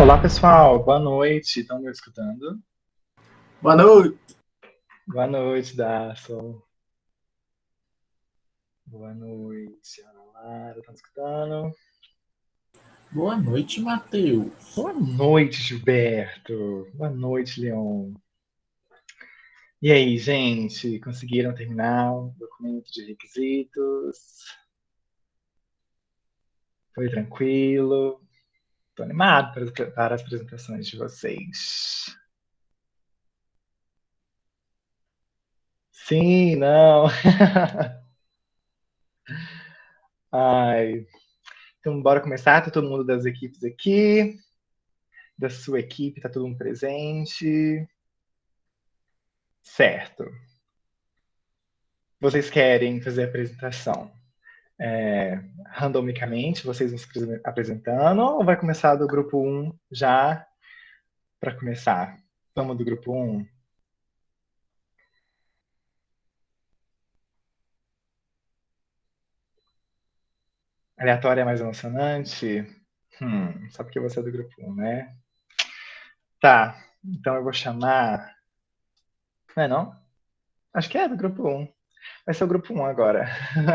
Olá, pessoal. Boa noite. Estão me escutando? Boa noite. Boa noite, Darson. Boa noite, Ana Lara. Estão me escutando? Boa noite, Matheus. Boa noite, Gilberto. Boa noite, Leon. E aí, gente? Conseguiram terminar o documento de requisitos? Foi tranquilo? Estou animado para as apresentações de vocês. Sim, não. Ai. Então, bora começar. Tá todo mundo das equipes aqui. Da sua equipe, tá todo mundo presente. Certo. Vocês querem fazer a apresentação randomicamente, vocês vão se apresentando, ou vai começar do grupo 1 já para começar? Vamos do grupo 1? Aleatório é mais emocionante? Só porque você é do grupo 1, né? Tá, então eu vou chamar... Não é não? Acho que é do grupo 1. Vai ser o grupo 1 agora.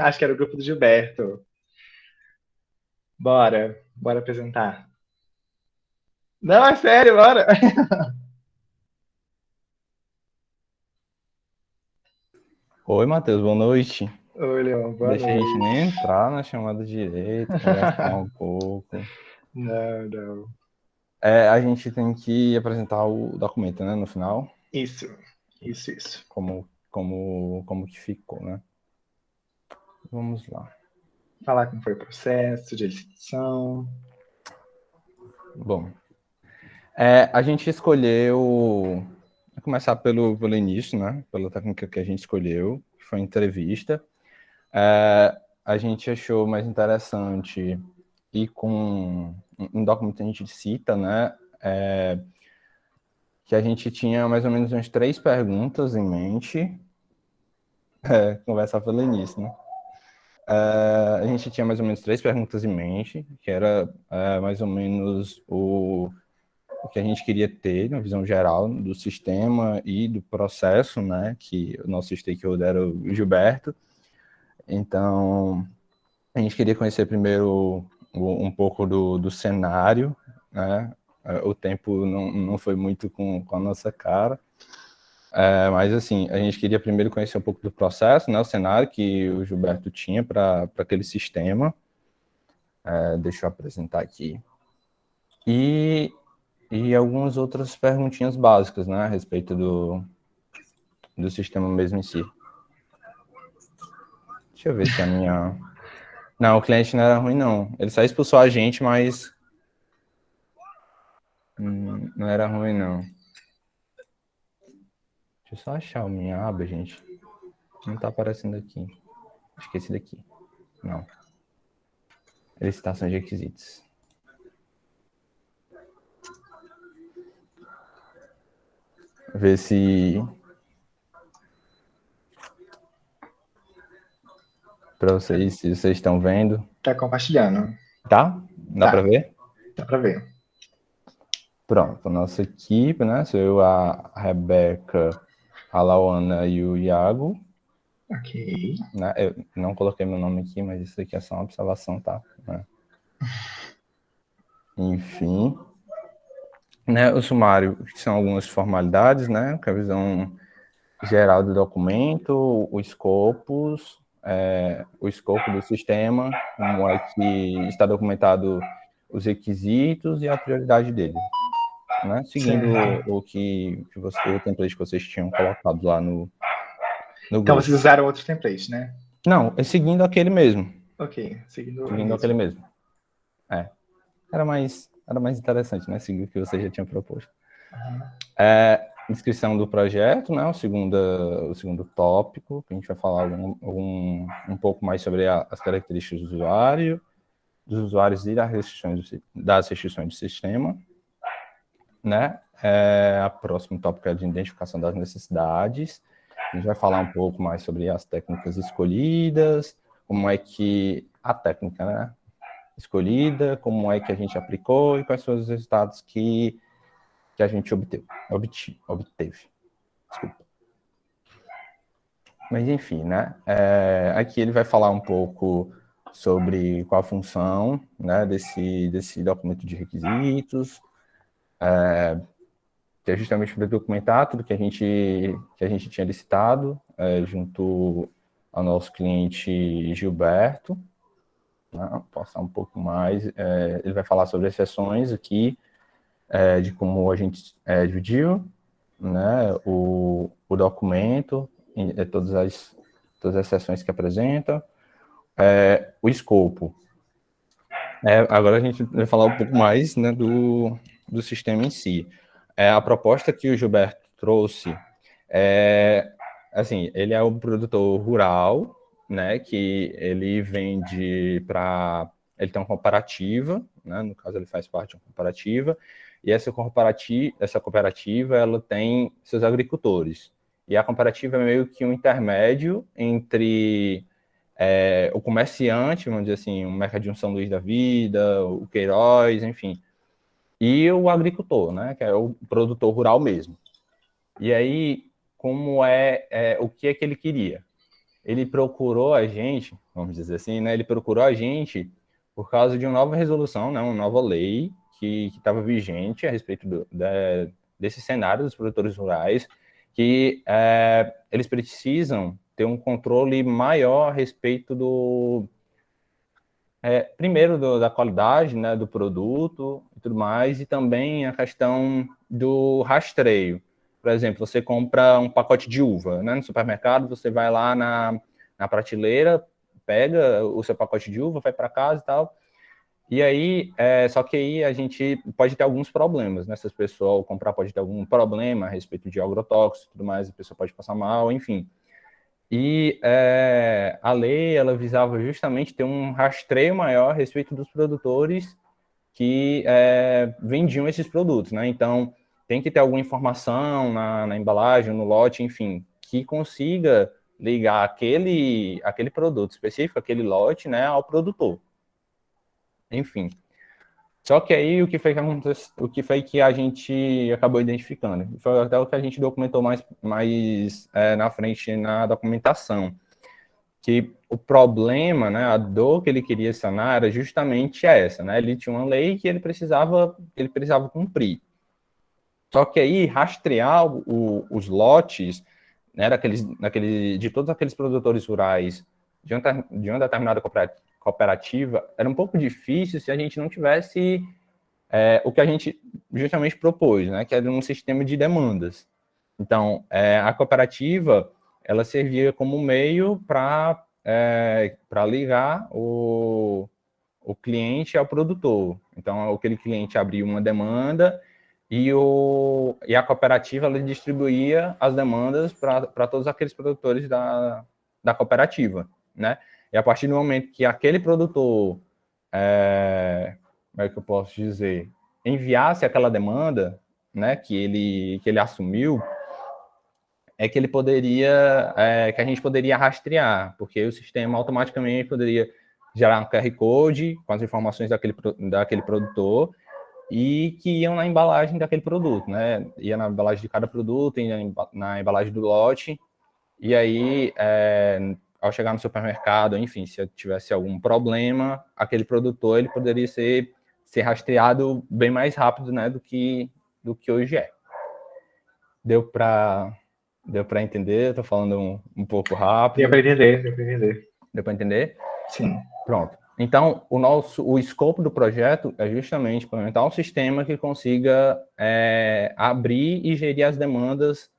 Acho que era o grupo do Gilberto. Bora apresentar. Não, é sério, bora! Oi, Matheus, boa noite. Oi, Leon, boa Deixa a gente nem noite. entrar na chamada direito, conversar um pouco. Não, não. A gente tem que apresentar o documento, né, no final. Isso. Como que ficou, né? Vamos lá. Falar como foi o processo de licitação. Bom, a gente escolheu... Vou começar pelo início, né? Pela técnica que a gente escolheu, que foi a entrevista. A gente achou mais interessante ir com um documento que a gente cita, né? Que a gente tinha mais ou menos umas 3 perguntas em mente. Conversar pelo início, né? A gente tinha mais ou menos 3 perguntas em mente, que era mais ou menos o que a gente queria ter, uma visão geral do sistema e do processo, né? Que o nosso stakeholder era o Gilberto. Então, a gente queria conhecer primeiro um pouco do cenário, né? O tempo não foi muito com a nossa cara. Mas, assim, a gente queria primeiro conhecer um pouco do processo, né? O cenário que o Gilberto tinha para aquele sistema. Deixa eu apresentar aqui. E algumas outras perguntinhas básicas, né? A respeito do sistema mesmo em si. Deixa eu ver se a minha... Não, o cliente não era ruim, não. Ele só expulsou a gente, mas... não era ruim, não. Deixa eu só achar a minha aba, gente. Não tá aparecendo aqui. Acho que esse daqui. Não. Licitação de requisitos. Ver se... Para vocês, se vocês estão vendo. Tá compartilhando. Tá? Dá para Tá, ver? dá pra ver. Pronto, a nossa equipe, né? Sou eu, a Rebeca, a Lauana e o Iago. Ok. Né? Eu não coloquei meu nome aqui, mas isso aqui é só uma observação, tá? Né? Enfim. Né, o sumário, que são algumas formalidades, né? Com a visão geral do documento, o escopo do sistema, como é que está documentado os requisitos e a prioridade dele, né? Seguindo Certo. o template que vocês tinham colocado lá no Então grupo. vocês usaram outro template, né? Não, é seguindo aquele mesmo. Ok, seguindo o Seguindo aquele mesmo. mesmo. Era mais interessante, né? Seguir o que você já tinha proposto. Descrição do projeto, né? O segundo tópico, que a gente vai falar um pouco mais sobre as características do usuário, dos usuários e das restrições do sistema, né? A próxima tópico é de identificação das necessidades. A gente vai falar um pouco mais sobre as técnicas escolhidas, como é que a técnica, né? escolhida, como é que a gente aplicou e quais foram os resultados que a gente obteve. Desculpa. Mas, enfim, né? Aqui ele vai falar um pouco sobre qual a função, né, desse documento de requisitos, que é justamente para documentar tudo que a gente tinha licitado junto ao nosso cliente Gilberto. Né? Passar um pouco mais. Ele vai falar sobre as sessões aqui, de como a gente dividiu, né, o documento, todas as sessões que apresenta, o escopo. Agora a gente vai falar um pouco mais, né, do sistema em si. A proposta que o Gilberto trouxe assim, ele é um produtor rural, né, que ele vende para... Ele tem uma cooperativa, né, no caso ele faz parte de uma cooperativa, e essa cooperativa ela tem seus agricultores. E a cooperativa é meio que um intermédio entre o comerciante, vamos dizer assim, o Mercadinho São Luís da Vida, o Queiroz, enfim, e o agricultor, né, que é o produtor rural mesmo. E aí, como o que é que ele queria? Ele procurou a gente, vamos dizer assim, né, ele procurou a gente por causa de uma nova resolução, né, uma nova lei que estava vigente a respeito desse cenário dos produtores rurais, que eles precisam ter um controle maior a respeito primeiro da qualidade, né, do produto e tudo mais, e também a questão do rastreio. Por exemplo, você compra um pacote de uva, né, no supermercado, você vai lá na prateleira, pega o seu pacote de uva, vai para casa e tal, e aí, só que aí a gente pode ter alguns problemas, né, se as pessoas comprar pode ter algum problema a respeito de agrotóxico e tudo mais, a pessoa pode passar mal, enfim. E a lei ela visava justamente ter um rastreio maior a respeito dos produtores que vendiam esses produtos, né? Então, tem que ter alguma informação na embalagem, no lote, enfim, que consiga ligar aquele produto específico, aquele lote, né, ao produtor. Enfim. Só que aí o que foi que aconteceu, o que foi que a gente acabou identificando? Foi até o que a gente documentou mais na frente na documentação. Que o problema, né, a dor que ele queria sanar era justamente essa, né? Ele tinha uma lei que ele precisava cumprir. Só que aí rastrear os lotes, né, de todos aqueles produtores rurais de uma determinada cooperativa era um pouco difícil se a gente não tivesse o que a gente justamente propôs, né, que era um sistema de demandas. Então, a cooperativa ela servia como meio para ligar o cliente ao produtor. Então, aquele cliente abria uma demanda e a cooperativa ela distribuía as demandas para todos aqueles produtores da cooperativa, né? E a partir do momento que aquele produtor, como é que eu posso dizer, enviasse aquela demanda, né, que ele assumiu, que ele poderia, que a gente poderia rastrear, porque o sistema automaticamente poderia gerar um QR Code com as informações daquele produtor e que iam na embalagem daquele produto, né? Ia na embalagem de cada produto, ia na embalagem do lote, e aí, ao chegar no supermercado, enfim, se tivesse algum problema, aquele produtor ele poderia ser rastreado bem mais rápido, né, do que hoje é. Deu para entender? Estou falando um pouco rápido. Deu para entender, deu para entender. Deu para entender? Sim. Pronto. Então, o escopo do projeto é justamente implementar um sistema que consiga abrir e gerir as demandas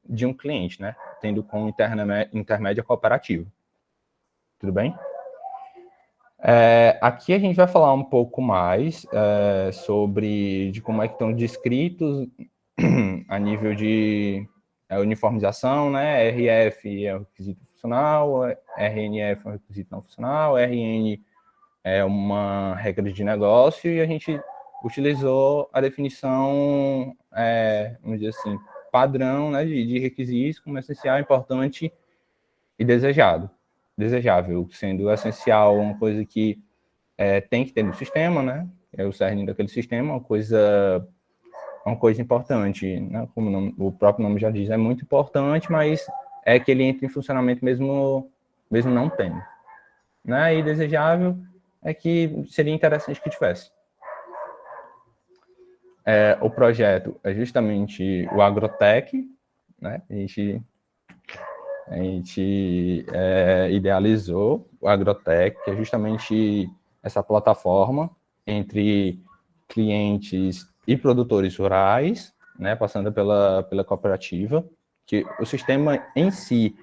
de um cliente, né? Tendo como intermédio a cooperativa. Tudo bem? Aqui a gente vai falar um pouco mais sobre de como é que estão descritos a nível de uniformização, né? RF é o requisito funcional, RNF é um requisito não funcional, RN é uma regra de negócio e a gente utilizou a definição, vamos dizer assim, padrão, né, de requisitos como essencial, importante e desejável, sendo essencial uma coisa que tem que ter no sistema, né? É o cerne daquele sistema, uma coisa importante, né? Como o próprio nome já diz, é muito importante, mas é que ele entre em funcionamento mesmo não tendo, né? E desejável é que seria interessante que tivesse. O projeto é justamente o Agrotech, né? A gente idealizou o Agrotech, que é justamente essa plataforma entre clientes e produtores rurais, né, passando pela cooperativa, que o sistema em si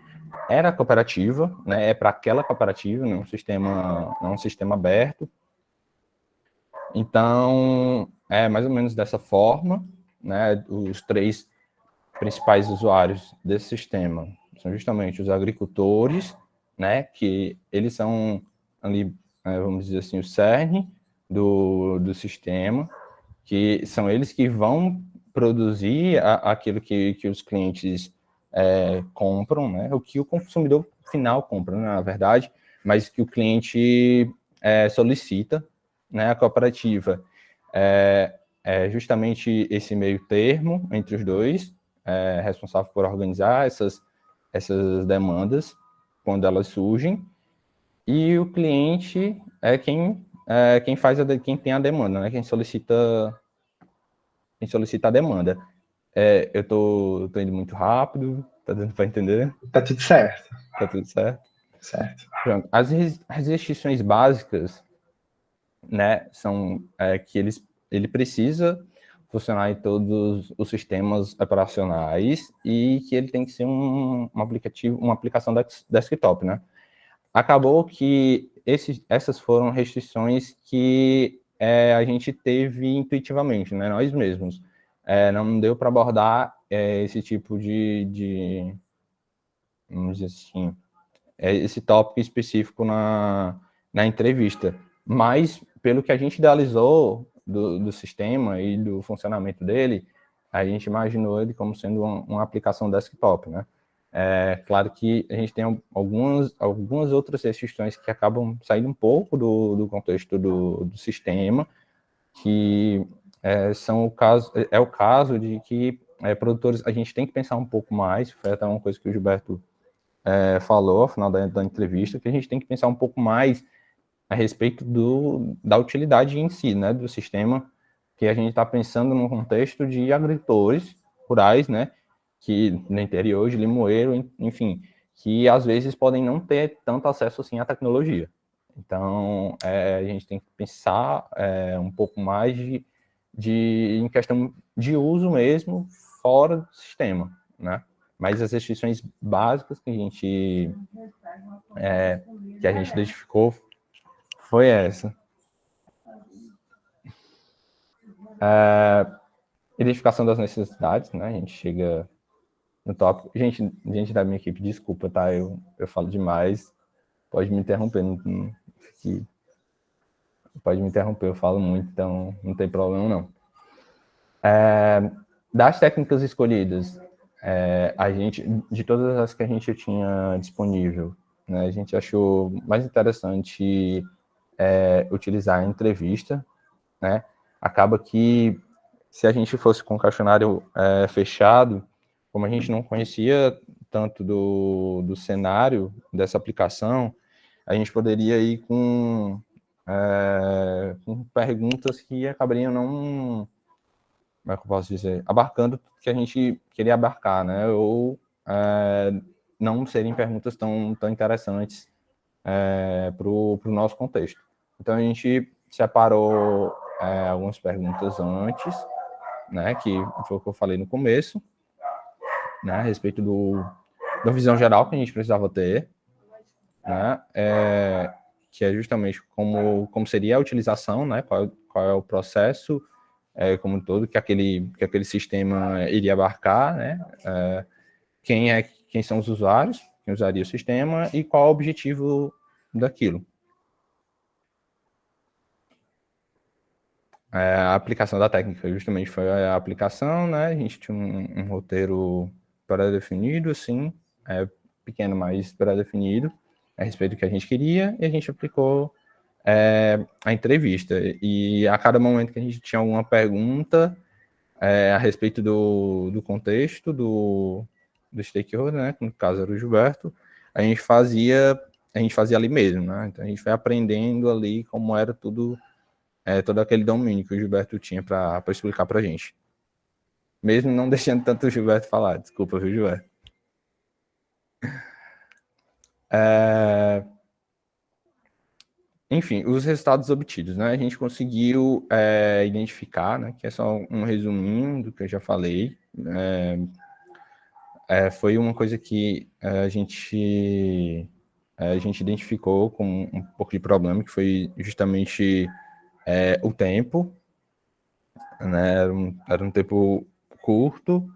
era cooperativa, né, é para aquela cooperativa, não é um sistema aberto. Então, é mais ou menos dessa forma, né, os 3 principais usuários desse sistema são justamente os agricultores, né, que eles são ali, vamos dizer assim, o cerne do sistema, que são eles que vão produzir aquilo que os clientes compram, né, o que o consumidor final compra, né, na verdade, mas que o cliente solicita, né, a cooperativa é justamente esse meio termo entre os dois, responsável por organizar essas demandas quando elas surgem, e o cliente é quem faz quem tem a demanda, né? Quem solicita a demanda. Eu tô indo muito rápido, tá dando para entender? Tá tudo certo. Tá tudo certo? Certo. Pronto. As restrições básicas, né, são que ele precisa funcionar em todos os sistemas operacionais e que ele tem que ser um aplicativo, uma aplicação desktop, né? Acabou que essas foram restrições que a gente teve intuitivamente, né? Nós mesmos. Não deu para abordar esse tipo vamos dizer assim, esse tópico específico na entrevista. Mas, pelo que a gente idealizou do sistema e do funcionamento dele, a gente imaginou ele como sendo uma aplicação desktop, né? Claro que a gente tem algumas outras restrições que acabam saindo um pouco do contexto do sistema, que é o caso de que produtores, a gente tem que pensar um pouco mais, foi até uma coisa que o Gilberto falou ao final da entrevista, que a gente tem que pensar um pouco mais a respeito da utilidade em si, né, do sistema, que a gente está pensando num contexto de agricultores rurais, né, que no interior de Limoeiro, enfim, que às vezes podem não ter tanto acesso assim à tecnologia. Então, a gente tem que pensar um pouco mais em questão de uso mesmo fora do sistema, né? Mas as restrições básicas que a gente identificou foi essa. Identificação das necessidades, né? A gente chega no tópico. Gente da minha equipe, desculpa, tá? Eu falo demais. Pode me interromper. Pode me interromper, eu falo muito, então não tem problema, não. Das técnicas escolhidas, de todas as que a gente tinha disponível, né, a gente achou mais interessante utilizar a entrevista, né? Acaba que, se a gente fosse com o questionário fechado, como a gente não conhecia tanto do cenário dessa aplicação, a gente poderia ir com perguntas que acabariam não, como é que eu posso dizer, abarcando tudo que a gente queria abarcar, né? Ou não serem perguntas tão interessantes para o nosso contexto. Então, a gente separou algumas perguntas antes, né, que foi o que eu falei no começo, né, a respeito da visão geral que a gente precisava ter, né, que é justamente como seria a utilização, né, qual é o processo como um todo que aquele sistema iria abarcar, né, quem são os usuários, quem usaria o sistema e qual é o objetivo daquilo. A aplicação da técnica justamente foi a aplicação, né? A gente tinha um roteiro pré-definido, assim, pequeno, mas pré-definido, a respeito do que a gente queria, e a gente aplicou a entrevista. E a cada momento que a gente tinha alguma pergunta a respeito do contexto do stakeholder, né, que no caso era o Gilberto, a gente fazia ali mesmo, né? Então a gente foi aprendendo ali como era tudo, todo aquele domínio que o Gilberto tinha para explicar para a gente. Mesmo não deixando tanto o Gilberto falar. Desculpa, viu, Gilberto? Enfim, os resultados obtidos, né? A gente conseguiu identificar, né? Que é só um resuminho do que eu já falei. Foi uma coisa que a gente identificou com um pouco de problema, que foi justamente o tempo, né? Era um tempo curto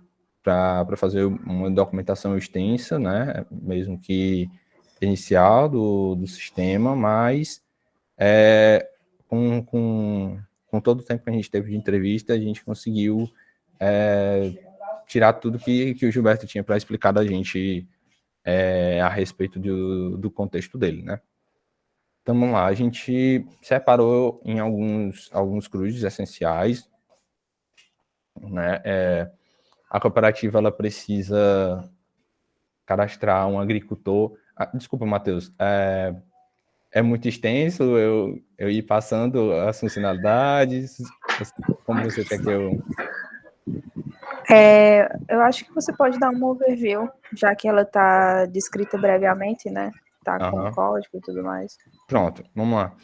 para fazer uma documentação extensa, né? Mesmo que inicial do sistema, mas com todo o tempo que a gente teve de entrevista, a gente conseguiu tirar tudo que o Gilberto tinha para explicar da gente a respeito do contexto dele, né? Então, vamos lá, a gente separou em alguns cruzes essenciais, né? A cooperativa, ela precisa cadastrar um agricultor. Desculpa, Matheus, é muito extenso eu ir passando as funcionalidades, como você quer que eu... Eu acho que você pode dar uma overview, já que ela está descrita brevemente, né? Tá com código e tudo mais. Pronto, vamos lá.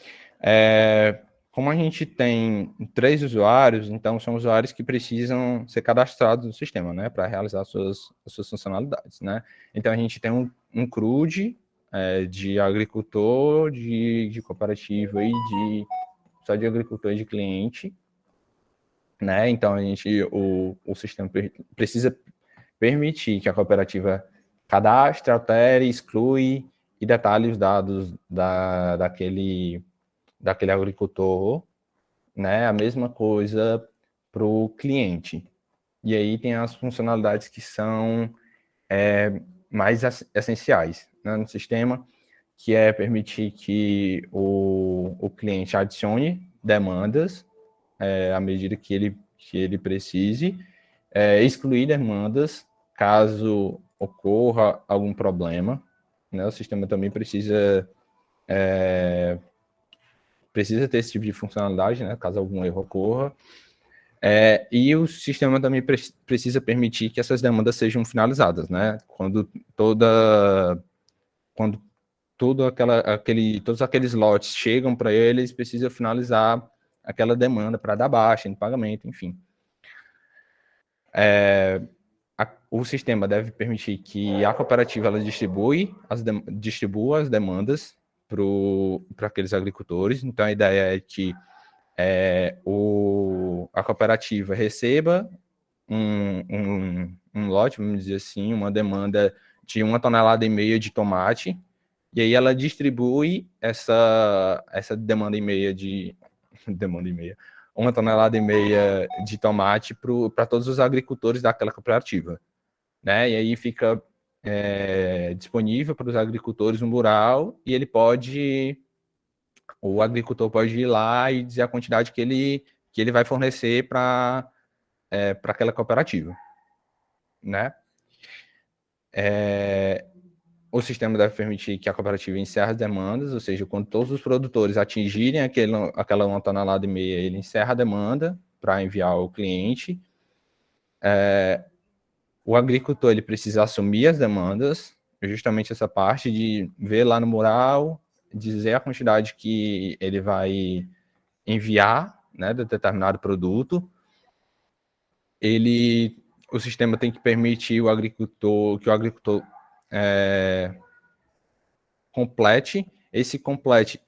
Como a gente tem 3 usuários, então são usuários que precisam ser cadastrados no sistema, né, para realizar as suas funcionalidades, né. Então a gente tem um CRUD de agricultor, de cooperativa e só de agricultor e de cliente, né. Então o sistema precisa permitir que a cooperativa cadastre, altere, exclui e detalhe os dados daquele agricultor, né? A mesma coisa para o cliente. E aí tem as funcionalidades que são mais essenciais, né, no sistema, que é permitir que o cliente adicione demandas à medida que ele precise, excluir demandas caso ocorra algum problema, né? O sistema também precisa ter esse tipo de funcionalidade, né, caso algum erro ocorra. E o sistema também precisa permitir que essas demandas sejam finalizadas, né? Quando todos aqueles lotes chegam para eles, precisa finalizar aquela demanda para dar baixa em pagamento, enfim. O sistema deve permitir que a cooperativa ela distribua as demandas para aqueles agricultores. Então, a ideia é que a cooperativa receba um lote, vamos dizer assim, uma demanda de 1,5 toneladas de tomate, e aí ela distribui essa demanda e meia de 1,5 toneladas de tomate para todos os agricultores daquela cooperativa, né? E aí fica disponível para os agricultores no mural, e o agricultor pode ir lá e dizer a quantidade que ele vai fornecer para aquela cooperativa, né? O sistema deve permitir que a cooperativa encerre as demandas, ou seja, quando todos os produtores atingirem aquela 1,5 toneladas, ele encerra a demanda para enviar ao cliente. O agricultor ele precisa assumir as demandas, justamente essa parte de ver lá no mural, dizer a quantidade que ele vai enviar, né, de determinado produto. O sistema tem que permitir que o agricultor complete. Esse complete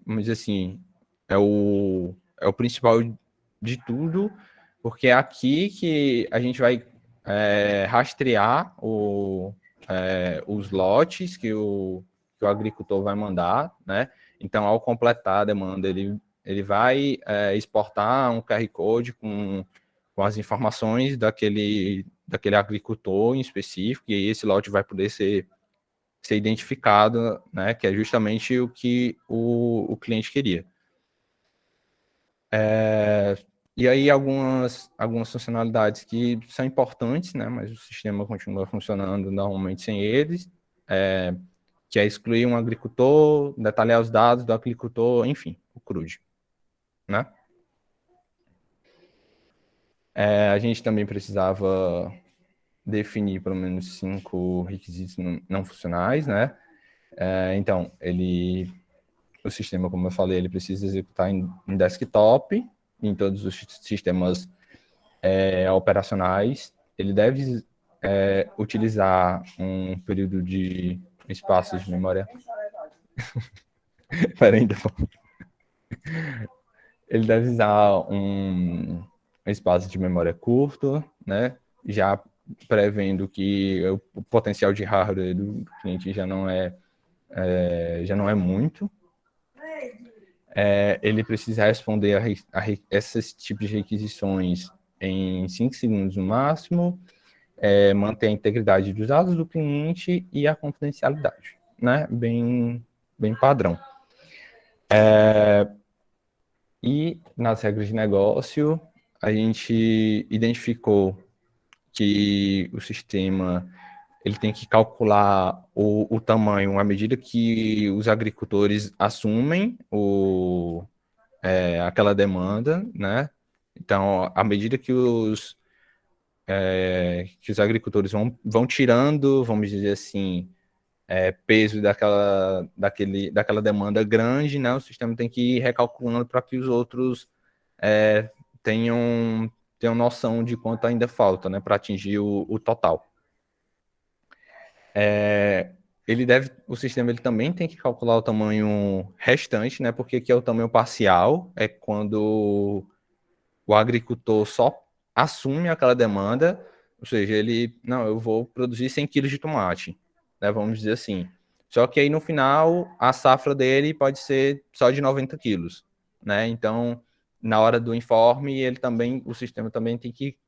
vamos dizer assim, é o principal de tudo, porque é aqui que a gente vai rastrear os lotes que o agricultor vai mandar, né? Então, ao completar a demanda, ele vai exportar um QR Code com as informações daquele agricultor em específico, e aí esse lote vai poder ser ser identificado, né, que é justamente o que o cliente queria. E aí algumas funcionalidades que são importantes, né, mas o sistema continua funcionando normalmente sem eles, que é excluir um agricultor, detalhar os dados do agricultor, enfim, o CRUD, né? A gente também precisava definir pelo menos 5 requisitos não funcionais, né? Então, o sistema, como eu falei, ele precisa executar em desktop, em todos os sistemas operacionais. Ele deve utilizar um período de espaço de memória. Peraí, então. Ele deve usar um espaço de memória curto, né? Já prevendo que o potencial de hardware do cliente já não é muito. Ele precisa responder esses tipos de requisições em 5 segundos no máximo, manter a integridade dos dados do cliente e a confidencialidade, né? Bem padrão. E nas regras de negócio, a gente identificou que o sistema ele tem que calcular o tamanho à medida que os agricultores assumem aquela demanda, né? Então, à medida que os agricultores vão tirando, vamos dizer assim, peso daquela demanda grande, né? O sistema tem que ir recalculando para que os outros tenham noção de quanto ainda falta, né? Para atingir o total. O sistema ele também tem que calcular o tamanho restante, né? Porque aqui é o tamanho parcial, é quando o agricultor só assume aquela demanda, ou seja, eu vou produzir 100 quilos de tomate, né? Vamos dizer assim. Só que aí no final a safra dele pode ser só de 90 quilos, né? Então, na hora do informe, o sistema também tem que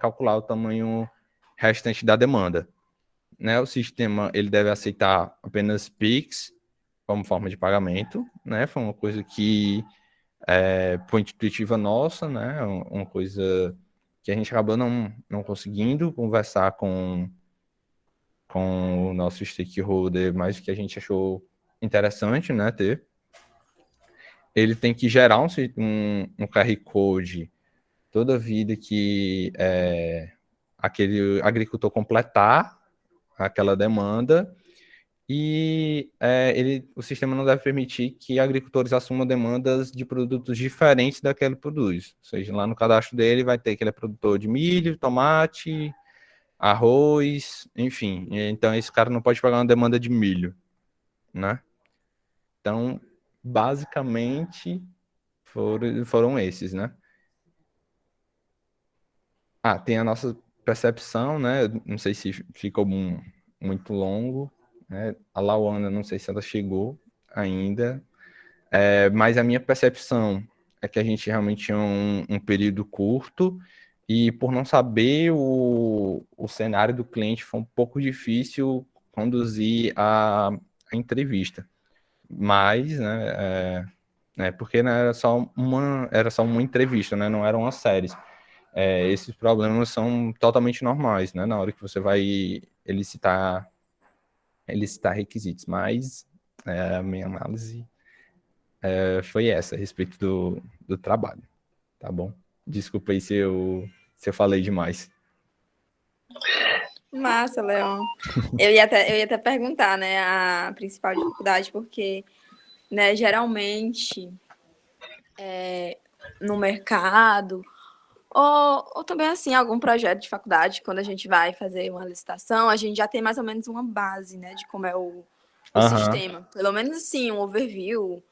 calcular o tamanho restante da demanda. Né, o sistema ele deve aceitar apenas Pix como forma de pagamento, né? Foi uma coisa que foi intuitiva nossa, né? Uma coisa que a gente acabou não conseguindo conversar com o nosso stakeholder, mas que a gente achou interessante, né? Ter. Ele tem que gerar um QR Code toda vida que aquele agricultor completar aquela demanda, e o sistema não deve permitir que agricultores assumam demandas de produtos diferentes daquele produz. Ou seja, lá no cadastro dele vai ter que ele é produtor de milho, tomate, arroz, enfim. Então, esse cara não pode pagar uma demanda de milho, né? Então, basicamente, foram esses, né? Tem a nossa percepção, né? Não sei se ficou muito longo, né? A Lauana, não sei se ela chegou ainda, mas a minha percepção é que a gente realmente tinha um período curto e por não saber o cenário do cliente foi um pouco difícil conduzir a entrevista. Mas, né, porque né, era só uma entrevista, né? Não eram as séries. Esses problemas são totalmente normais, né? Na hora que você vai elicitar requisitos, mas a minha análise foi essa, a respeito do trabalho, tá bom? Desculpa aí se eu falei demais. Massa, Leon. Eu ia até perguntar, né, a principal dificuldade, porque, né, geralmente, no mercado, ou também, assim, algum projeto de faculdade, quando a gente vai fazer uma licitação, a gente já tem mais ou menos uma base, né, de como é o sistema. Pelo menos, assim, um overview.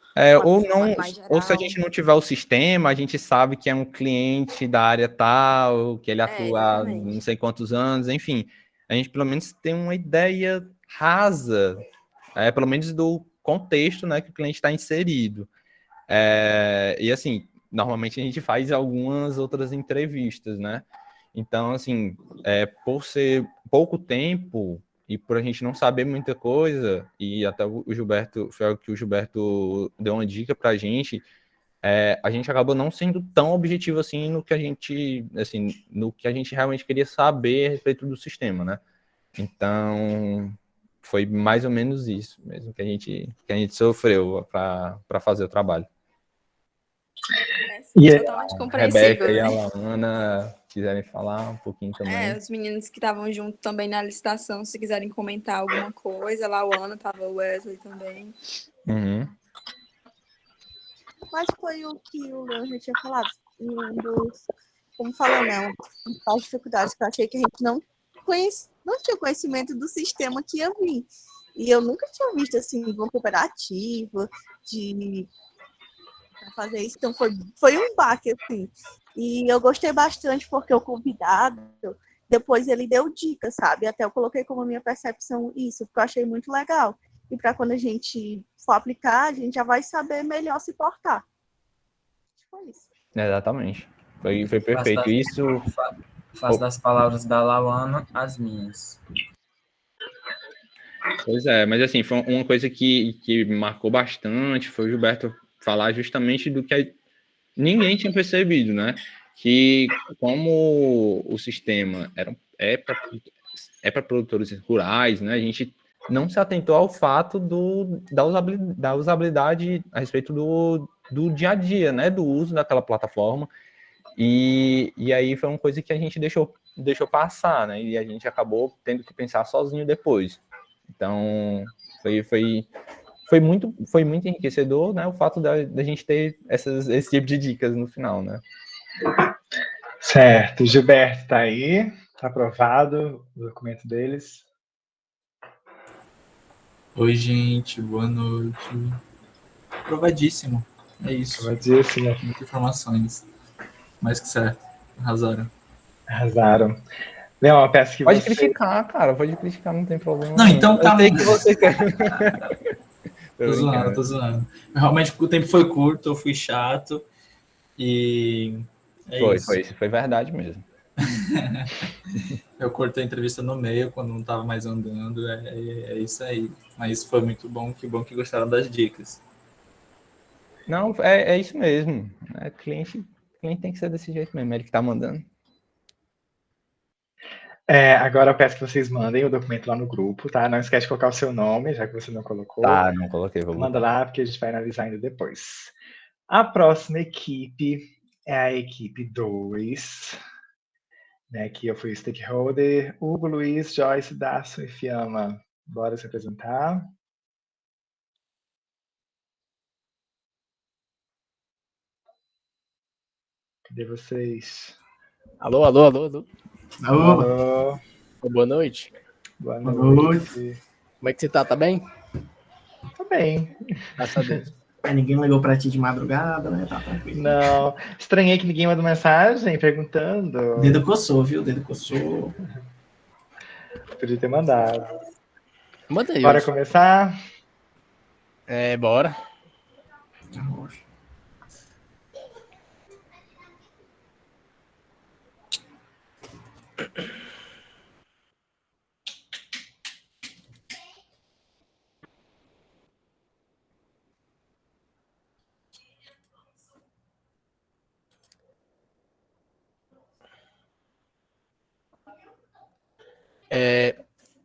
Ou se a gente não tiver o sistema, a gente sabe que é um cliente da área tal, que ele atua há não sei quantos anos, enfim. A gente pelo menos tem uma ideia rasa, pelo menos do contexto, né, que o cliente está inserido. E assim, normalmente a gente faz algumas outras entrevistas, né? Então, assim, por ser pouco tempo, e por a gente não saber muita coisa, e até o Gilberto, foi algo que o Gilberto deu uma dica pra gente, a gente acabou não sendo tão objetivo assim no que a gente, assim, no que a gente realmente queria saber a respeito do sistema, né? Então, foi mais ou menos isso mesmo que a gente sofreu para fazer o trabalho. Totalmente compreensível, Rebeca e a né? Laana quiserem falar um pouquinho também. Os meninos que estavam junto também na licitação, se quiserem comentar alguma coisa, lá o Ana, tava o Wesley também. Uhum. Mas foi o que o Leon já tinha falado. Como falou, né? Uma das dificuldades que eu achei que a gente não tinha conhecimento do sistema que ia vir. E eu nunca tinha visto, assim, uma cooperativa para fazer isso. Então, foi um baque, assim. E eu gostei bastante porque o convidado, depois ele deu dicas, sabe? Até eu coloquei como minha percepção isso, porque eu achei muito legal. E para quando a gente for aplicar, a gente já vai saber melhor se portar. Foi isso. Exatamente. Foi perfeito. Faço das palavras da Lawana as minhas. Pois é, mas assim, foi uma coisa que me marcou bastante, foi o Gilberto falar justamente do que ninguém tinha percebido, né? Que como o sistema é para produtores rurais, né? A gente não se atentou ao fato da usabilidade a respeito do dia a dia, né? Do uso daquela plataforma. E aí foi uma coisa que a gente deixou passar, né? E a gente acabou tendo que pensar sozinho depois. Então, foi muito enriquecedor, né? O fato da gente ter esse tipo de dicas no final, né? Certo. Gilberto tá aí. Tá aprovado o documento deles. Oi, gente. Boa noite. Aprovadíssimo. É isso. Aprovadíssimo. Muitas informações. Mais que certo. Arrasaram. Leon, eu peço que pode criticar, cara. Pode criticar, não tem problema. Não, então tá. Eu sei que você quer. Tô zoando. Realmente, o tempo foi curto, eu fui chato. E... Foi verdade mesmo. Eu cortei a entrevista no meio, quando não tava mais andando. É isso aí. Mas foi muito bom. Que bom que gostaram das dicas. Não, é isso mesmo. Cliente tem que ser desse jeito mesmo. Ele que tá mandando. Agora eu peço que vocês mandem o documento lá no grupo, tá? Não esquece de colocar o seu nome, já que você não colocou. Tá, não coloquei. Manda lá, porque a gente vai analisar ainda depois. A próxima equipe é a equipe 2. Né? Aqui eu fui o stakeholder. Hugo, Luiz, Joyce, Daço e Fiamma. Bora se apresentar. Cadê vocês? Alô. Alô. Boa noite. Boa noite. Como é que você tá? Tá bem? Tô bem. Graças a Deus. Ninguém ligou pra ti de madrugada, né? Tá tranquilo. Não. Estranhei que ninguém mandou mensagem perguntando. Dedo coçou, viu? Dedo coçou. Podia ter mandado. Manda aí. Bora começar? Bora.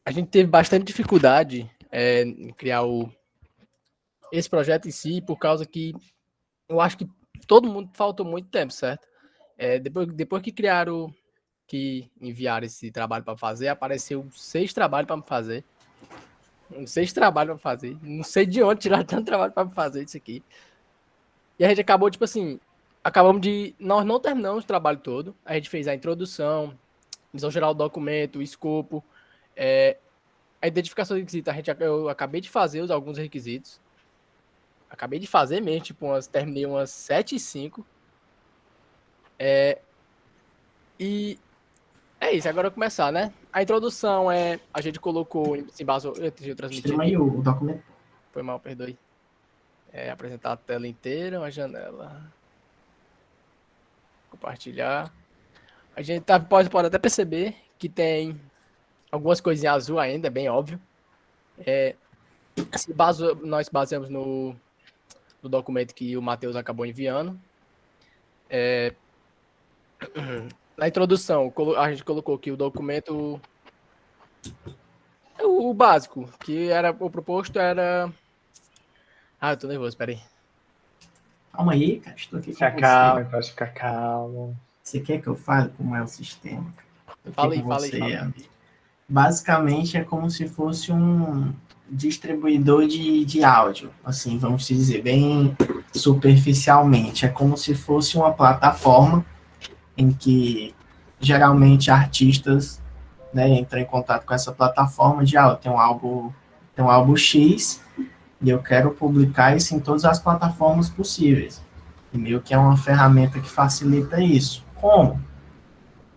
A gente teve bastante dificuldade em criar esse projeto em si, por causa que eu acho que todo mundo faltou muito tempo, certo? Depois que enviaram esse trabalho para fazer, apareceu 6 trabalhos para me fazer. 6 trabalhos para fazer. Não sei de onde tiraram tanto trabalho para me fazer isso aqui. E a gente acabou, tipo assim, nós não terminamos o trabalho todo. A gente fez a introdução, visão geral do documento, o escopo, a identificação de requisitos. Eu acabei de fazer alguns requisitos. Acabei de fazer mesmo, tipo, terminei umas 7h05. E é isso, agora eu vou começar, né? A introdução a gente colocou, se embasou, deixa eu transmitir aí o documento. Foi mal, perdoe. Apresentar a tela inteira, uma janela. Compartilhar. A gente pode até perceber que tem algumas coisinhas azul ainda, é bem óbvio. Nós baseamos no documento que o Matheus acabou enviando. Na introdução, a gente colocou que o documento, o básico, que era o proposto era... eu tô nervoso, peraí. Calma aí, cara, estou aqui com Fica você. calmo, pode ficar calmo. Você quer que eu fale como é o sistema? Fala aí. Amigo. Basicamente é como se fosse um distribuidor de áudio, assim, vamos dizer, bem superficialmente. É como se fosse uma plataforma em que geralmente artistas, né, entram em contato com essa plataforma de tem um álbum X e eu quero publicar isso em todas as plataformas possíveis. E meio que é uma ferramenta que facilita isso. Como?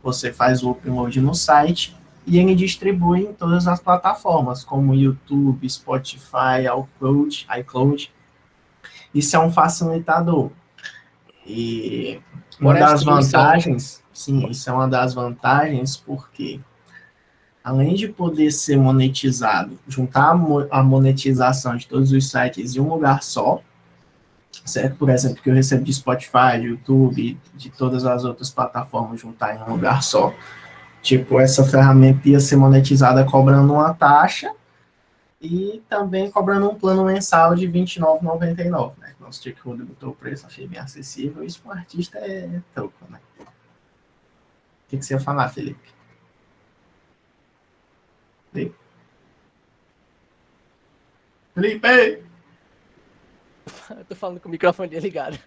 Você faz o upload no site e ele distribui em todas as plataformas, como YouTube, Spotify, iCloud. Isso é um facilitador. E uma das vantagens, sim, isso é uma das vantagens, porque além de poder ser monetizado, juntar a monetização de todos os sites em um lugar só, certo? Por exemplo, que eu recebo de Spotify, de YouTube, de todas as outras plataformas, juntar em um lugar só. Tipo, essa ferramenta ia ser monetizada cobrando uma taxa e também cobrando um plano mensal de R$ 29,99, né? Nosso stakeholder botou o preço, achei bem acessível. Isso para o artista é troco, né? O que você ia falar, Felipe? Felipe! Eu tô falando com o microfone ligado.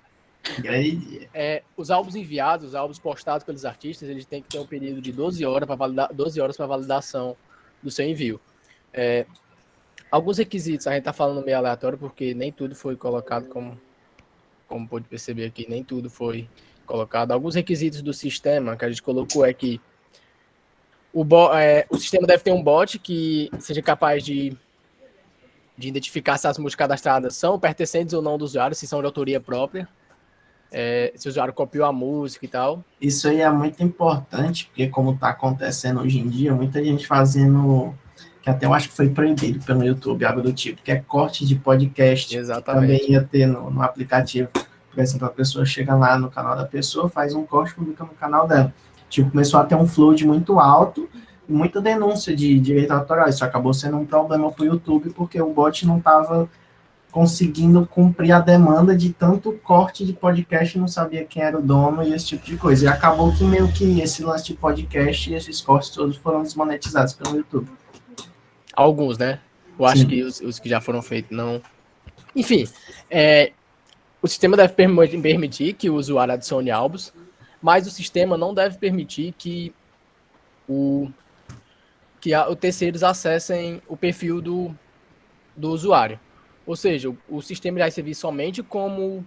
Os álbuns enviados, os álbuns postados pelos artistas, eles têm que ter um período de 12 horas para validação do seu envio. Alguns requisitos, a gente tá falando meio aleatório, porque nem tudo foi colocado, como pode perceber aqui, nem tudo foi colocado. Alguns requisitos do sistema que a gente colocou é que o sistema deve ter um bot que seja capaz de identificar se as músicas cadastradas são pertencentes ou não do usuário, se são de autoria própria, se o usuário copiou a música e tal. Isso aí é muito importante, porque como está acontecendo hoje em dia, muita gente fazendo, que até eu acho que foi proibido pelo YouTube, algo do tipo, que é corte de podcast. Exatamente. Que também ia ter no aplicativo. Por exemplo, a pessoa chega lá no canal da pessoa, faz um corte e publica no canal dela. Tipo, começou a ter um flood muito alto, muita denúncia de direito autoral. Isso acabou sendo um problema para o YouTube, porque o bot não estava conseguindo cumprir a demanda de tanto corte de podcast, não sabia quem era o dono e esse tipo de coisa. E acabou que meio que esse lance de podcast e esses cortes todos foram desmonetizados pelo YouTube. Alguns, né? Eu acho que os que já foram feitos não... Enfim, o sistema deve permitir que o usuário adicione álbuns, mas o sistema não deve permitir que os terceiros acessem o perfil do usuário. Ou seja, o sistema vai servir somente como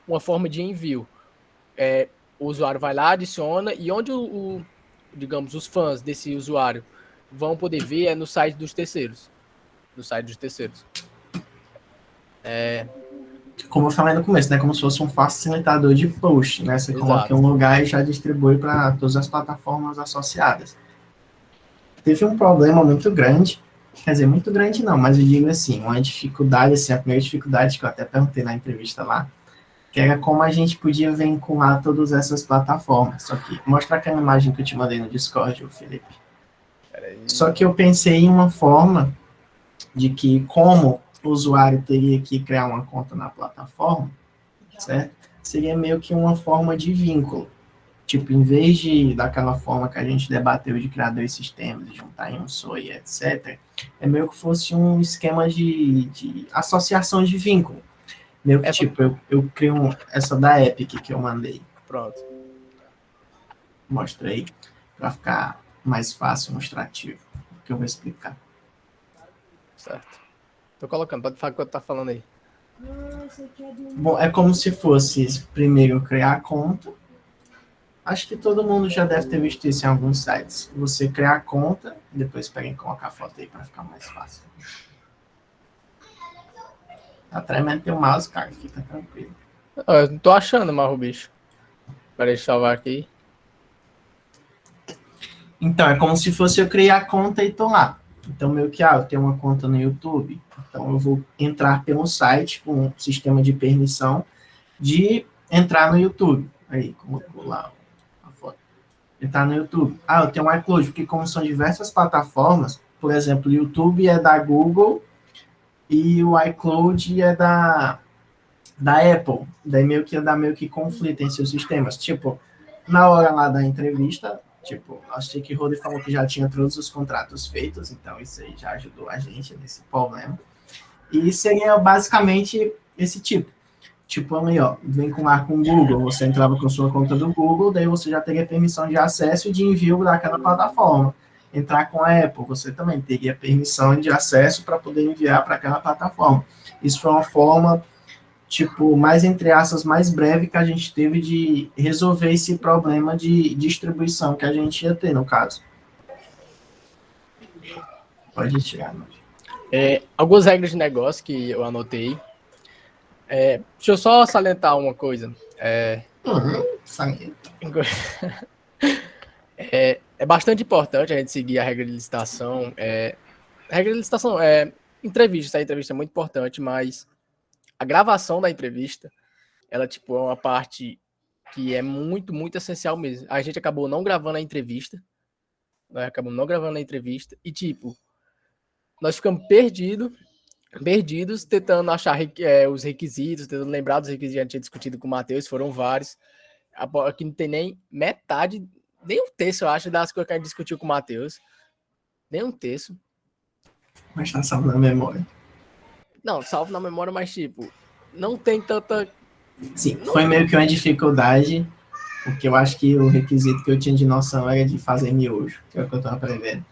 uma forma de envio. O usuário vai lá, adiciona, e onde digamos, os fãs desse usuário vão poder ver é no site dos terceiros. No site dos terceiros. Como eu falei no começo, né? Como se fosse um facilitador de post, né? Você coloca em um lugar e já distribui para todas as plataformas associadas. Teve um problema muito grande, quer dizer, muito grande não, mas eu digo assim, uma dificuldade, assim, a primeira dificuldade que eu até perguntei na entrevista lá, que era como a gente podia vincular todas essas plataformas. Só que, mostra aquela imagem que eu te mandei no Discord, Felipe. Só que eu pensei em uma forma de que, como o usuário teria que criar uma conta na plataforma, certo? Seria meio que uma forma de vínculo. Tipo, em vez daquela forma que a gente debateu de criar dois sistemas, de juntar em um só e etc., é meio que fosse um esquema de associação de vínculo. Meio que, tipo, eu crio essa da Epic que eu mandei. Pronto. Mostra aí, para ficar mais fácil, ilustrativo, que eu vou explicar. Certo. Tô colocando, pode falar o que eu tá falando aí. Bom, é como se fosse, primeiro, criar a conta. Acho que todo mundo já deve ter visto isso em alguns sites. Você criar a conta, e depois pega e colocar a foto aí para ficar mais fácil. Tá tremendo teu mouse, cara, fica tranquilo. Eu não tô achando mais o bicho. Peraí, deixa eu salvar aqui. Então, é como se fosse eu criar a conta e tô lá. Então, meio que, eu tenho uma conta no YouTube, então eu vou entrar pelo site com um sistema de permissão de entrar no YouTube. Aí, como eu vou lá, a foto. Entrar no YouTube. Eu tenho um iCloud, porque como são diversas plataformas, por exemplo, o YouTube é da Google e o iCloud é da Apple. Daí meio que conflita em seus sistemas. Tipo, na hora lá da entrevista, acho que Rode falou que já tinha todos os contratos feitos, então isso aí já ajudou a gente nesse problema. E seria basicamente esse tipo. Ali, vem com o Google, você entrava com sua conta do Google, daí você já teria permissão de acesso e de envio daquela plataforma. Entrar com a Apple, você também teria permissão de acesso para poder enviar para aquela plataforma. Isso foi uma forma, mais entre aspas, mais breve que a gente teve de resolver esse problema de distribuição que a gente ia ter, no caso. Pode tirar, não. Algumas regras de negócio que eu anotei. Deixa eu só salientar uma coisa. É bastante importante a gente seguir a regra de licitação. A regra de licitação entrevista. A entrevista é muito importante, mas a gravação da entrevista, ela é uma parte que é muito, muito essencial mesmo. A gente acabou não gravando a entrevista. E, nós ficamos perdidos tentando achar os requisitos, tentando lembrar dos requisitos que a gente tinha discutido com o Matheus, foram vários. Aqui não tem nem metade, nem um terço, eu acho, das coisas que a gente discutiu com o Matheus. Nem um terço. Mas tá salvo na memória. Não, salvo na memória, mas não tem tanta... Sim, foi meio que uma dificuldade, porque eu acho que o requisito que eu tinha de noção era de fazer miojo, que é o que eu tô aprendendo.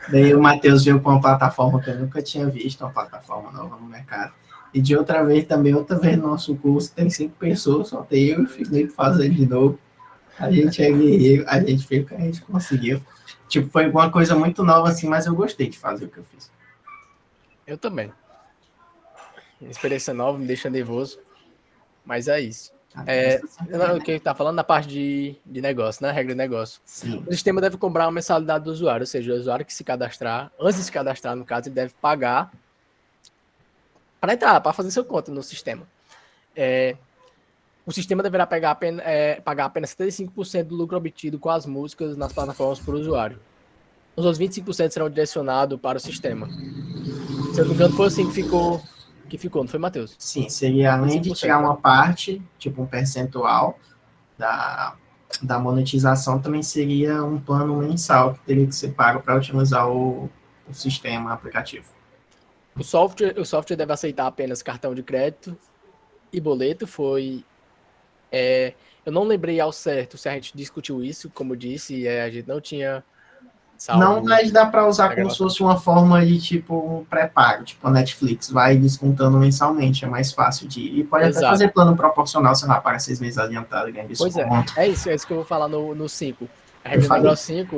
Daí o Matheus veio com uma plataforma que eu nunca tinha visto, uma plataforma nova no mercado. E de outra vez no nosso curso, tem 5 pessoas, só tem eu e o Felipe fazendo de novo. A gente é guerreiro, a gente conseguiu. Foi uma coisa muito nova assim, mas eu gostei de fazer o que eu fiz. Eu também. Experiência nova me deixa nervoso, mas é isso. O que tá falando na parte de negócio, né? Regra de negócio. Sim. O sistema deve cobrar uma mensalidade do usuário, ou seja, o usuário que se cadastrar, antes de se cadastrar, no caso, ele deve pagar para entrar, para fazer seu conta no sistema. O sistema deverá pagar apenas 75% do lucro obtido com as músicas nas plataformas por usuário. Os outros 25% serão direcionados para o sistema. Se eu não me engano, foi assim que ficou, não foi, Matheus? Sim, seria além de tirar uma parte, um percentual da monetização, também seria um plano mensal que teria que ser pago para utilizar o sistema aplicativo. O software deve aceitar apenas cartão de crédito e boleto. Eu não lembrei ao certo se a gente discutiu isso, como eu disse, a gente não tinha... Não, mas dá para usar como se fosse uma forma de um pré-pago, a Netflix vai descontando mensalmente, é mais fácil de ir. E pode até fazer plano proporcional, sei lá, para 6 meses adiantado e ganhar desconto. Pois é isso que eu vou falar no 5. A regra do negócio 5,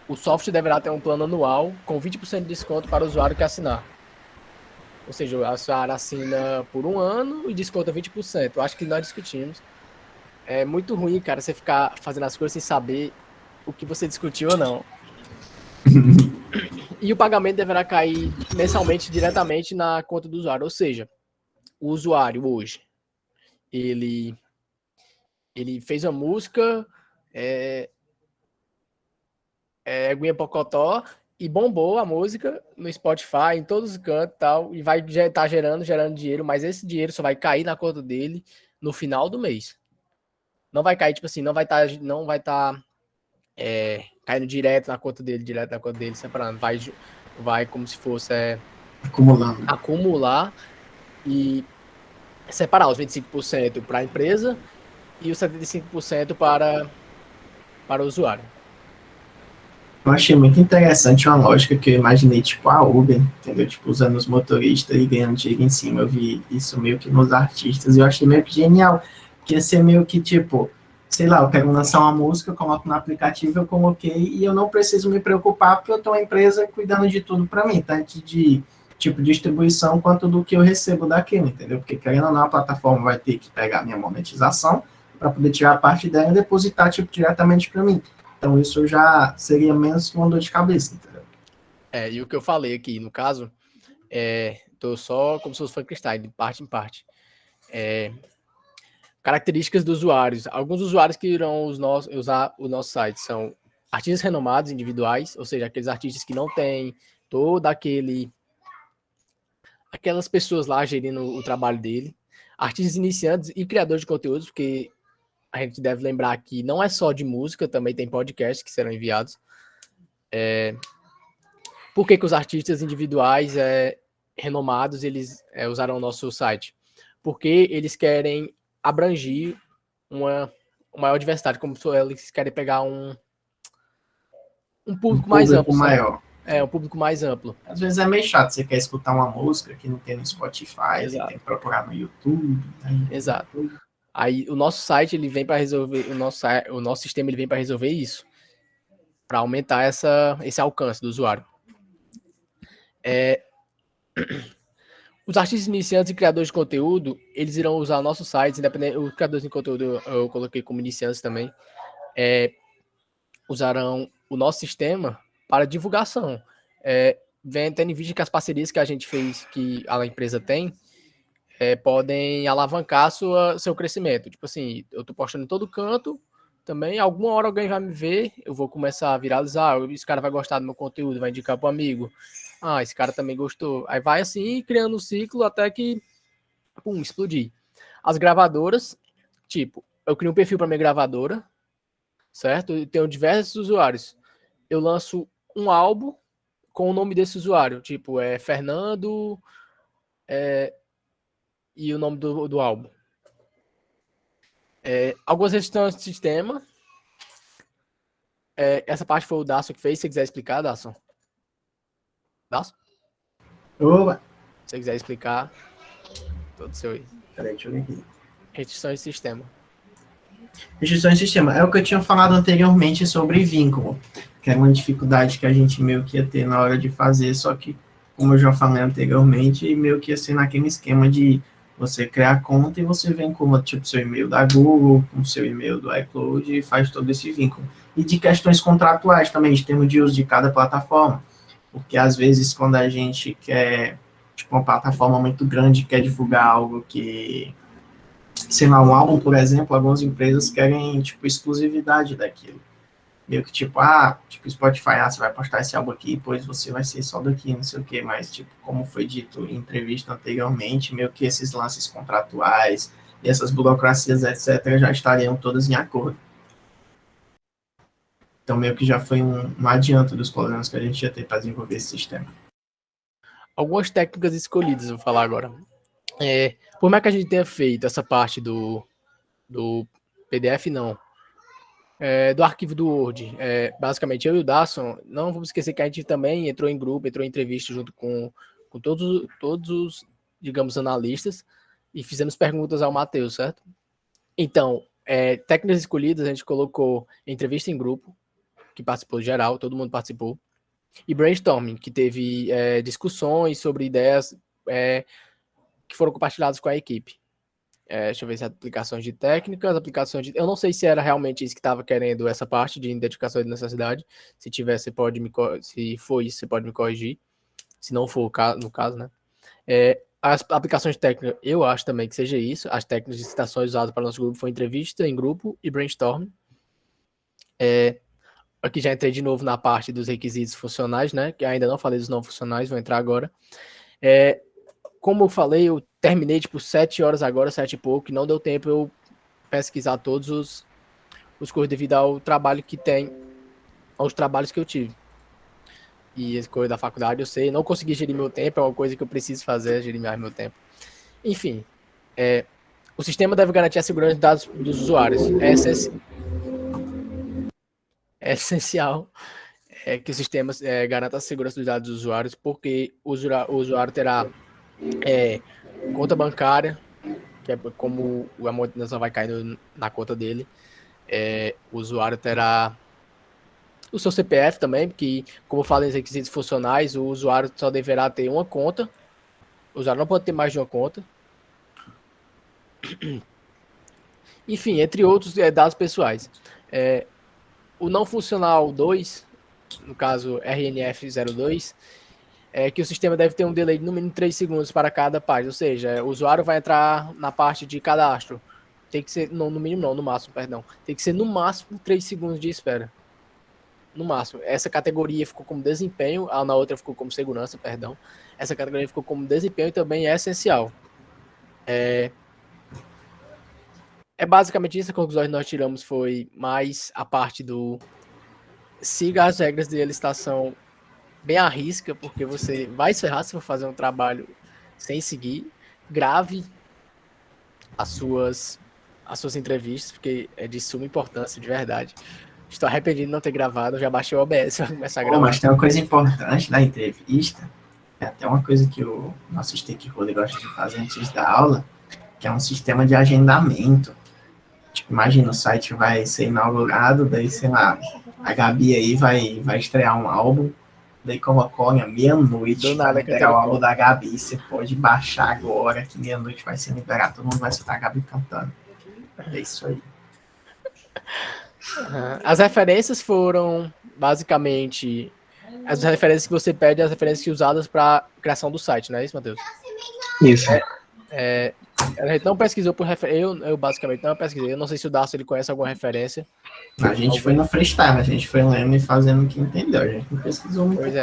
o software deverá ter um plano anual com 20% de desconto para o usuário que assinar. Ou seja, o usuário assina por 1 ano e desconta 20%. Eu acho que nós discutimos. É muito ruim, cara, você ficar fazendo as coisas sem saber o que você discutiu ou não. E o pagamento deverá cair mensalmente diretamente na conta do usuário. Ou seja, o usuário hoje, ele fez uma música, Guinha Pocotó, e bombou a música no Spotify, em todos os cantos e tal, e vai estar gerando dinheiro, mas esse dinheiro só vai cair na conta dele no final do mês. Não vai cair, não vai estar caindo direto na conta dele, separando. Vai como se fosse acumular e separar os 25% para a empresa e os 75% para o usuário. Eu achei muito interessante uma lógica que eu imaginei, a Uber, entendeu? Usando os motoristas e ganhando dinheiro em cima. Eu vi isso meio que nos artistas e eu achei meio que genial. Que ia ser meio que, sei lá, eu quero lançar uma música, eu coloco no aplicativo, eu coloquei e eu não preciso me preocupar porque eu tenho uma empresa cuidando de tudo para mim, tanto de distribuição quanto do que eu recebo daquilo, entendeu? Porque querendo ou não, a plataforma vai ter que pegar a minha monetização para poder tirar a parte dela e depositar diretamente para mim. Então isso já seria menos uma dor de cabeça, entendeu? E o que eu falei aqui, no caso, tô só como se fosse Frankenstein, de parte em parte. Características dos usuários. Alguns usuários que irão usar o nosso site são artistas renomados, individuais, ou seja, aqueles artistas que não têm toda aquelas pessoas lá gerindo o trabalho dele. Artistas iniciantes e criadores de conteúdos, porque a gente deve lembrar que não é só de música, também tem podcasts que serão enviados. Por que os artistas individuais renomados eles usarão o nosso site? Porque eles querem abranger uma maior diversidade, como se eles querem pegar um público mais amplo. Maior. Um público mais amplo. Às vezes é meio chato, você quer escutar uma música que não tem no Spotify, você tem que procurar no YouTube. Né? Exato. Aí o nosso site ele vem para resolver, o nosso sistema ele vem para resolver isso, para aumentar esse alcance do usuário. Os artistas iniciantes e criadores de conteúdo, eles irão usar o nosso site, independente, os criadores de conteúdo eu coloquei como iniciantes também, usarão o nosso sistema para divulgação. Tendo em vista que as parcerias que a gente fez, que a empresa tem, podem alavancar seu crescimento. Tipo assim, eu tô postando em todo canto, também, alguma hora alguém vai me ver, eu vou começar a viralizar, esse cara vai gostar do meu conteúdo, vai indicar pro amigo. Esse cara também gostou. Aí vai assim, criando um ciclo até que, explodir. As gravadoras, tipo, eu crio um perfil para minha gravadora, certo? Eu tenho diversos usuários. Eu lanço um álbum com o nome desse usuário, tipo, Fernando, e o nome do álbum. Algumas restrições do sistema. Essa parte foi o Daço que fez. Se você quiser explicar, Daço? Daço? Opa! Se você quiser explicar, todo seu aí. Peraí, deixa eu ver aqui. Restrições de sistema. Restrições de sistema. É o que eu tinha falado anteriormente sobre vínculo, que era uma dificuldade que a gente meio que ia ter na hora de fazer, só que, como eu já falei anteriormente, meio que ia ser naquele esquema de você criar conta e você vincula, tipo, seu e-mail da Google com seu e-mail do iCloud e faz todo esse vínculo. E de questões contratuais também, de termos de uso de cada plataforma. Porque, às vezes, quando a gente quer, tipo, uma plataforma muito grande, quer divulgar algo que, sei lá, um álbum, por exemplo, algumas empresas querem, tipo, exclusividade daquilo. Meio que, tipo, Spotify, você vai postar esse álbum aqui, depois você vai ser só daqui, não sei o quê, mas, tipo, como foi dito em entrevista anteriormente, meio que esses lances contratuais e essas burocracias, etc., já estariam todas em acordo. Então, meio que já foi um adianto dos problemas que a gente ia ter para desenvolver esse sistema. Algumas técnicas escolhidas, vou falar agora. Por mais que a gente tenha feito essa parte do PDF, não. Do arquivo do Word. Basicamente, eu e o Dasson, não vamos esquecer que a gente também entrou em grupo, entrou em entrevista junto com todos os, digamos, analistas e fizemos perguntas ao Matheus, certo? Então, técnicas escolhidas, a gente colocou entrevista em grupo, que participou geral, todo mundo participou, e brainstorming, que teve discussões sobre ideias que foram compartilhadas com a equipe. Deixa eu ver se aplicações de técnicas, eu não sei se era realmente isso que estava querendo, essa parte de identificação de necessidade. Se tiver, se for isso, você pode me corrigir. Se não for no caso, né? As aplicações de técnica, eu acho também que seja isso. As técnicas de citações usadas para o nosso grupo foi entrevista em grupo e brainstorming. Aqui já entrei de novo na parte dos requisitos funcionais, né? Que ainda não falei dos não funcionais, vou entrar agora. Como eu falei, eu terminei tipo 7 horas agora, 7 e pouco, e não deu tempo eu pesquisar todos os cursos devido ao trabalho que tem, aos trabalhos que eu tive. E as coisas da faculdade, eu sei, não consegui gerir meu tempo, é uma coisa que eu preciso fazer, gerir mais meu tempo. Enfim, o sistema deve garantir a segurança de dados dos usuários. É essencial que o sistema garanta a segurança dos dados dos usuários, porque o usuário terá conta bancária, que é como a manutenção vai cair na conta dele. O usuário terá o seu CPF também, que, como eu falei nos requisitos funcionais, o usuário só deverá ter uma conta. O usuário não pode ter mais de uma conta. Enfim, entre outros dados pessoais. o não funcional 2, no caso RNF02, é que o sistema deve ter um delay de no mínimo 3 segundos para cada página, ou seja, o usuário vai entrar na parte de cadastro. Tem que ser, não, no mínimo não, no máximo, perdão. Tem que ser no máximo 3 segundos de espera. No máximo. Essa categoria ficou como desempenho, na outra ficou como segurança, perdão. Essa categoria ficou como desempenho e também é essencial. É basicamente isso. A conclusão que nós tiramos foi mais a parte do siga as regras de licitação bem à risca, porque você vai se ferrar se for fazer um trabalho sem seguir. Grave as suas entrevistas, porque é de suma importância, de verdade. Estou arrependido de não ter gravado, eu já baixei o OBS para começar a gravar. Mas tem uma coisa importante na entrevista, é até uma coisa que o nosso stakeholder gosta de fazer antes da aula, que é um sistema de agendamento. Tipo, imagina, o site vai ser inaugurado, daí, sei lá, a Gabi aí vai estrear um álbum, daí colocou à meia-noite para liberar o álbum da Gabi. Você pode baixar agora, que meia-noite vai ser liberado, todo mundo vai escutar a Gabi cantando. É isso aí. As referências foram, basicamente, as referências que você pede, as referências usadas para criação do site, não é isso, Matheus? Isso. A gente não pesquisou por referência, eu basicamente não pesquisei, eu não sei se o Darcy ele conhece alguma referência. A gente foi no freestyle, a gente foi lendo e fazendo o que entendeu, a gente não pesquisou muito. Pois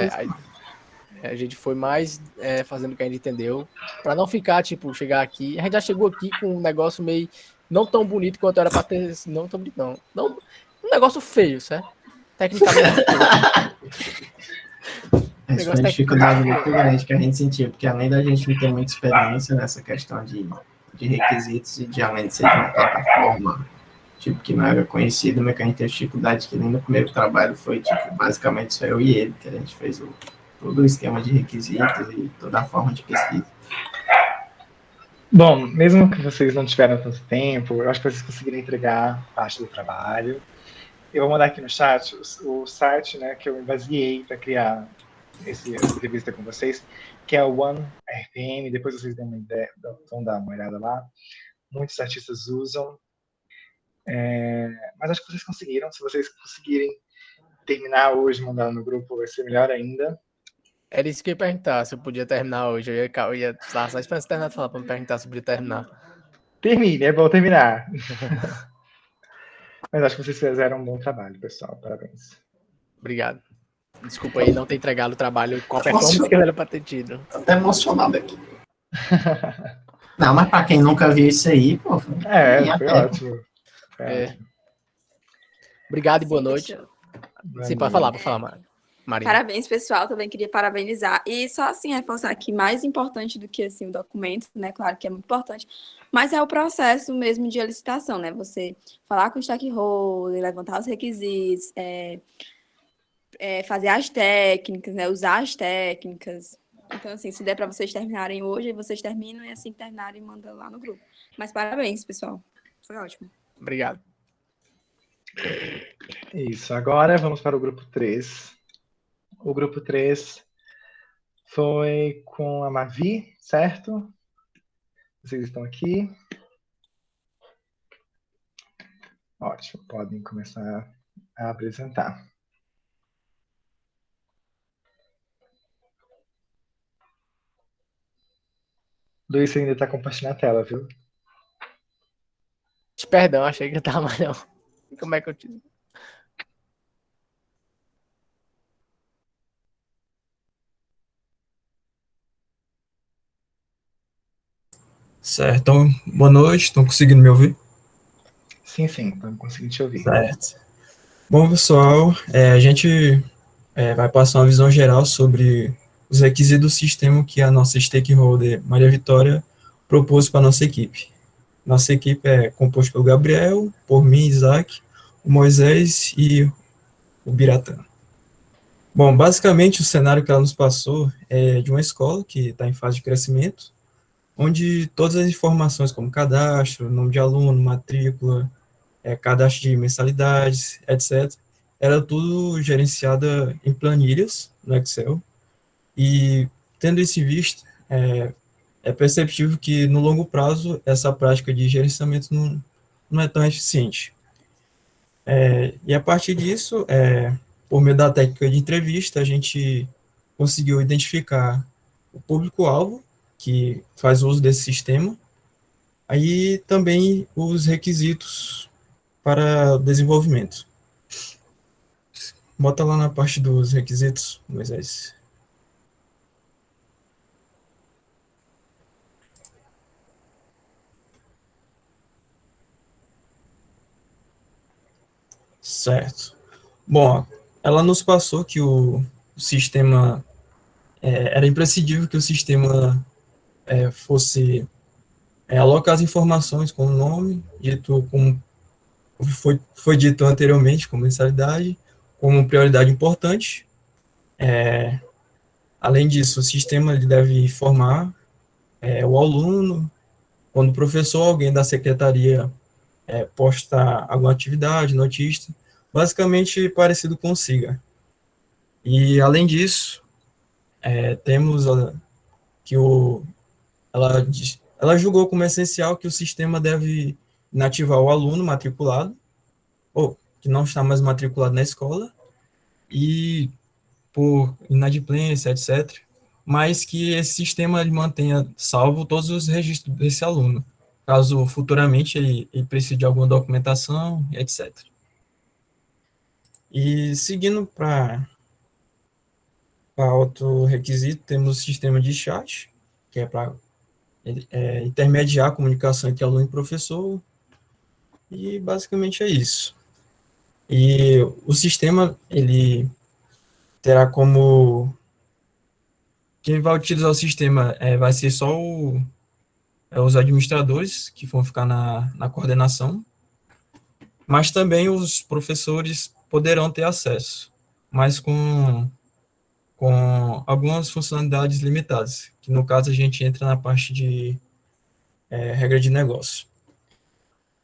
a gente foi mais fazendo o que a gente entendeu, para não ficar, tipo, chegar aqui, a gente já chegou aqui com um negócio meio não tão bonito quanto era para ter, não tão bonito não, um negócio feio, certo? Tecnicamente. Essa foi uma dificuldade muito grande que a gente sentiu, porque além da gente não ter muita experiência nessa questão de requisitos e de além de ser de uma plataforma tipo, que não era conhecida, mas que a gente teve dificuldade, que nem no primeiro trabalho foi, tipo, basicamente só eu e ele, que a gente fez todo o esquema de requisitos e toda a forma de pesquisa. Bom, mesmo que vocês não tiveram tanto tempo, eu acho que vocês conseguiram entregar parte do trabalho. Eu vou mandar aqui no chat o site, né, que eu baseei para criar essa entrevista com vocês, que é o OneRPM. Depois vocês dão uma ideia, vão dar uma olhada lá. Muitos artistas usam. Mas acho que vocês conseguiram. Se vocês conseguirem terminar hoje, mandar no grupo, vai ser melhor ainda. Era isso que eu ia perguntar, se eu podia terminar hoje. Eu ia estar só esperando você terminar de falar para me perguntar se eu podia terminar. Termine, é bom terminar. Mas acho que vocês fizeram um bom trabalho, pessoal. Parabéns. Obrigado. Desculpa aí não ter entregado o trabalho com a performance que eu era para ter tido. Tô até emocionado aqui. Não, mas para quem nunca viu isso aí, pô. Foi ótimo. Obrigado e boa noite. Sim, pode falar, Marina. Parabéns, pessoal. Também queria parabenizar. E só assim, reforçar que mais importante do que assim, o documento, né? Claro que é muito importante, mas é o processo mesmo de licitação, né? Você falar com o stakeholder, levantar os requisitos, fazer as técnicas, né? Usar as técnicas. Então, assim, se der para vocês terminarem hoje, vocês terminam e assim que terminarem, manda lá no grupo. Mas parabéns, pessoal. Foi ótimo. Obrigado. Isso. Agora vamos para o grupo 3. O grupo 3 foi com a Mavi, certo? Vocês estão aqui? Ótimo, podem começar a apresentar. Luiz, você ainda está compartilhando a tela, viu? Perdão, achei que eu estava mais não. Como é que eu te... Certo, então, boa noite, estão conseguindo me ouvir? Sim, estamos conseguindo te ouvir. Certo. Bom, pessoal, a gente vai passar uma visão geral sobre os requisitos do sistema que a nossa stakeholder Maria Vitória propôs para a nossa equipe. Nossa equipe é composta pelo Gabriel, por mim, Isaac, o Moisés e o Biratã. Bom, basicamente o cenário que ela nos passou é de uma escola que está em fase de crescimento, onde todas as informações como cadastro, nome de aluno, matrícula, cadastro de mensalidades, etc., era tudo gerenciada em planilhas no Excel, e tendo isso em vista, é perceptível que no longo prazo essa prática de gerenciamento não é tão eficiente. E a partir disso, por meio da técnica de entrevista, a gente conseguiu identificar o público-alvo que faz uso desse sistema, aí também os requisitos para desenvolvimento. Bota lá na parte dos requisitos, Moisés. Certo. Bom, ela nos passou que o sistema era imprescindível que o sistema fosse alocar as informações com o nome, dito como foi dito anteriormente, como mensalidade, como prioridade importante. Além disso, o sistema ele deve informar o aluno, quando o professor ou alguém da secretaria postar alguma atividade, notícia, basicamente parecido com o SIGA. E, além disso, temos que ela julgou como essencial que o sistema deve inativar o aluno matriculado, ou que não está mais matriculado na escola, e por inadimplência, etc., mas que esse sistema ele mantenha salvo todos os registros desse aluno, caso futuramente ele precise de alguma documentação, etc. E seguindo para outro requisito, temos o sistema de chat, que é para intermediar a comunicação entre aluno e professor, e basicamente é isso. E o sistema, ele terá como... Quem vai utilizar o sistema vai ser só os administradores, que vão ficar na coordenação, mas também os professores poderão ter acesso, mas com algumas funcionalidades limitadas, que no caso a gente entra na parte de regra de negócio.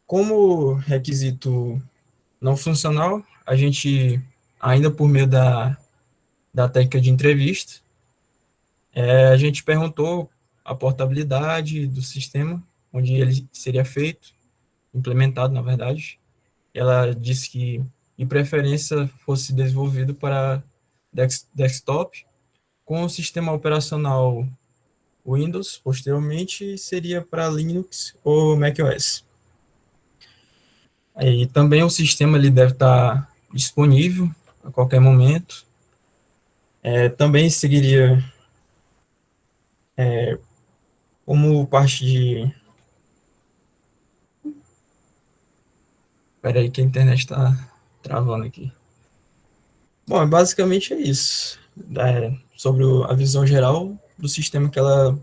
Como requisito não funcional, a gente, ainda por meio da técnica de entrevista, a gente perguntou a portabilidade do sistema, onde ele seria feito, implementado, na verdade. Ela disse que, de preferência, fosse desenvolvido para desktop, com o sistema operacional Windows, posteriormente seria para Linux ou macOS. E também o sistema ele deve estar disponível a qualquer momento. Também seguiria como parte de... Espera aí que a internet está travando aqui. Bom, basicamente é isso. Sobre a visão geral do sistema que ela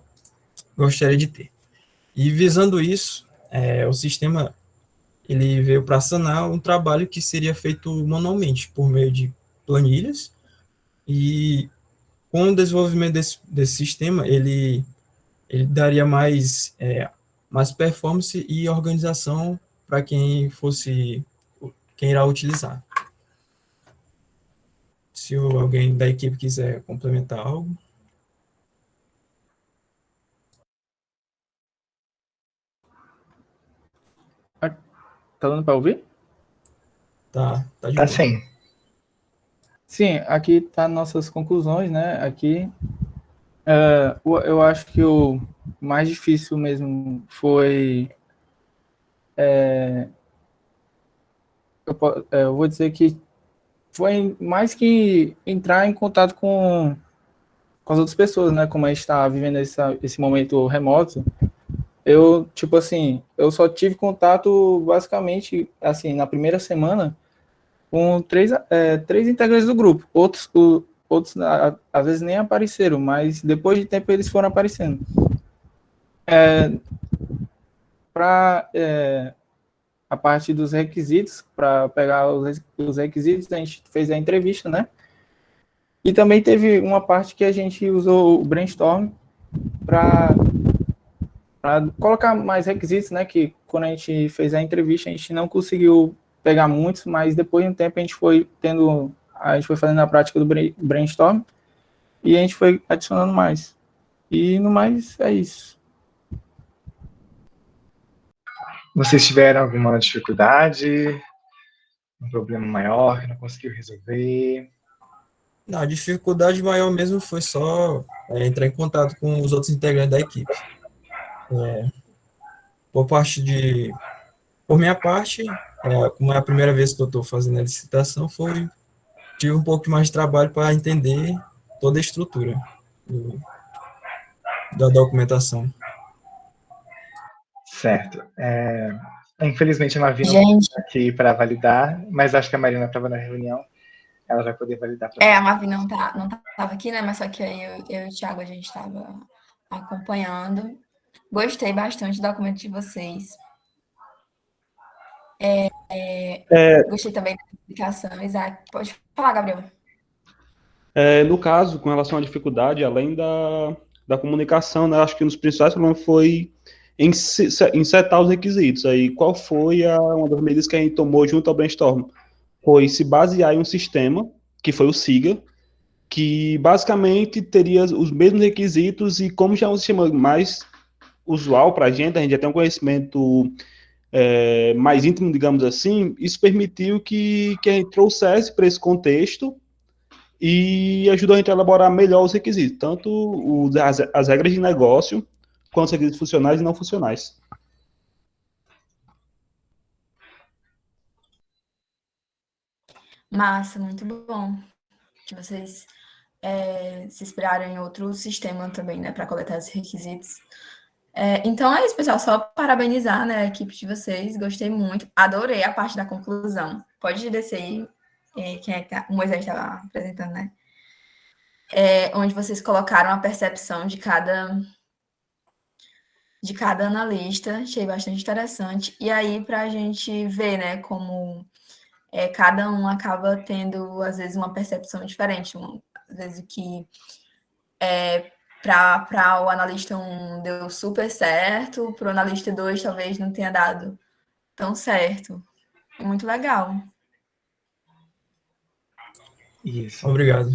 gostaria de ter. E visando isso, o sistema ele veio para sanar um trabalho que seria feito manualmente, por meio de planilhas, e com o desenvolvimento desse sistema, ele daria mais performance e organização para quem irá utilizar. Se alguém da equipe quiser complementar algo. Tá dando para ouvir? Tá de Tá boa. sim. Sim, aqui tá nossas conclusões, né? Aqui, eu acho que o mais difícil mesmo foi... eu vou dizer que foi mais que entrar em contato com as outras pessoas, né? Como a gente está vivendo esse momento remoto, eu, tipo assim, eu só tive contato basicamente, assim, na primeira semana com três integrantes do grupo. Outros às vezes nem apareceram, mas depois de tempo eles foram aparecendo. Para a parte dos requisitos, para pegar os requisitos, a gente fez a entrevista, né? E também teve uma parte que a gente usou o brainstorm para colocar mais requisitos, né? Que quando a gente fez a entrevista, a gente não conseguiu pegar muitos, mas depois de um tempo a gente foi fazendo a prática do brainstorm e a gente foi adicionando mais. E no mais é isso. Vocês tiveram alguma dificuldade um problema maior que não conseguiu resolver? Não, a dificuldade maior mesmo foi só entrar em contato com os outros integrantes da equipe. Por minha parte, como é a primeira vez que eu estou fazendo a licitação, tive um pouco mais de trabalho para entender toda a estrutura da documentação. Certo. Infelizmente a Mavi não Gente, está aqui para validar, mas acho que a Marina estava na reunião. Ela vai poder validar para a você. Marvin não estava aqui, né? Mas só que aí eu e o Thiago, a gente estava acompanhando. Gostei bastante do documento de vocês. Gostei também da explicação. Isaac, pode falar, Gabriel. No caso, com relação à dificuldade, além da comunicação, né, acho que um dos principais problemas foi em setar os requisitos. Aí, qual foi uma das medidas que a gente tomou junto ao brainstorm? Foi se basear em um sistema, que foi o SIGA, que basicamente teria os mesmos requisitos, e como já é um sistema mais usual para a gente já tem um conhecimento mais íntimo, digamos assim, isso permitiu que a gente trouxesse para esse contexto e ajudou a gente a elaborar melhor os requisitos, tanto as regras de negócio, quanto os requisitos funcionais e não funcionais. Massa, muito bom que vocês se inspiraram em outro sistema também, né, para coletar os requisitos. Então é isso, pessoal, só parabenizar, né, a equipe de vocês, gostei muito, adorei a parte da conclusão. Pode descer aí, quem é que o Moisés estava apresentando, né? Onde vocês colocaram a percepção de cada analista, achei bastante interessante. E aí, para a gente ver, né, como cada um acaba tendo, às vezes, uma percepção diferente. Às vezes, o que para o analista 1 deu super certo, para o analista 2 talvez não tenha dado tão certo. É muito legal. Isso. Obrigado.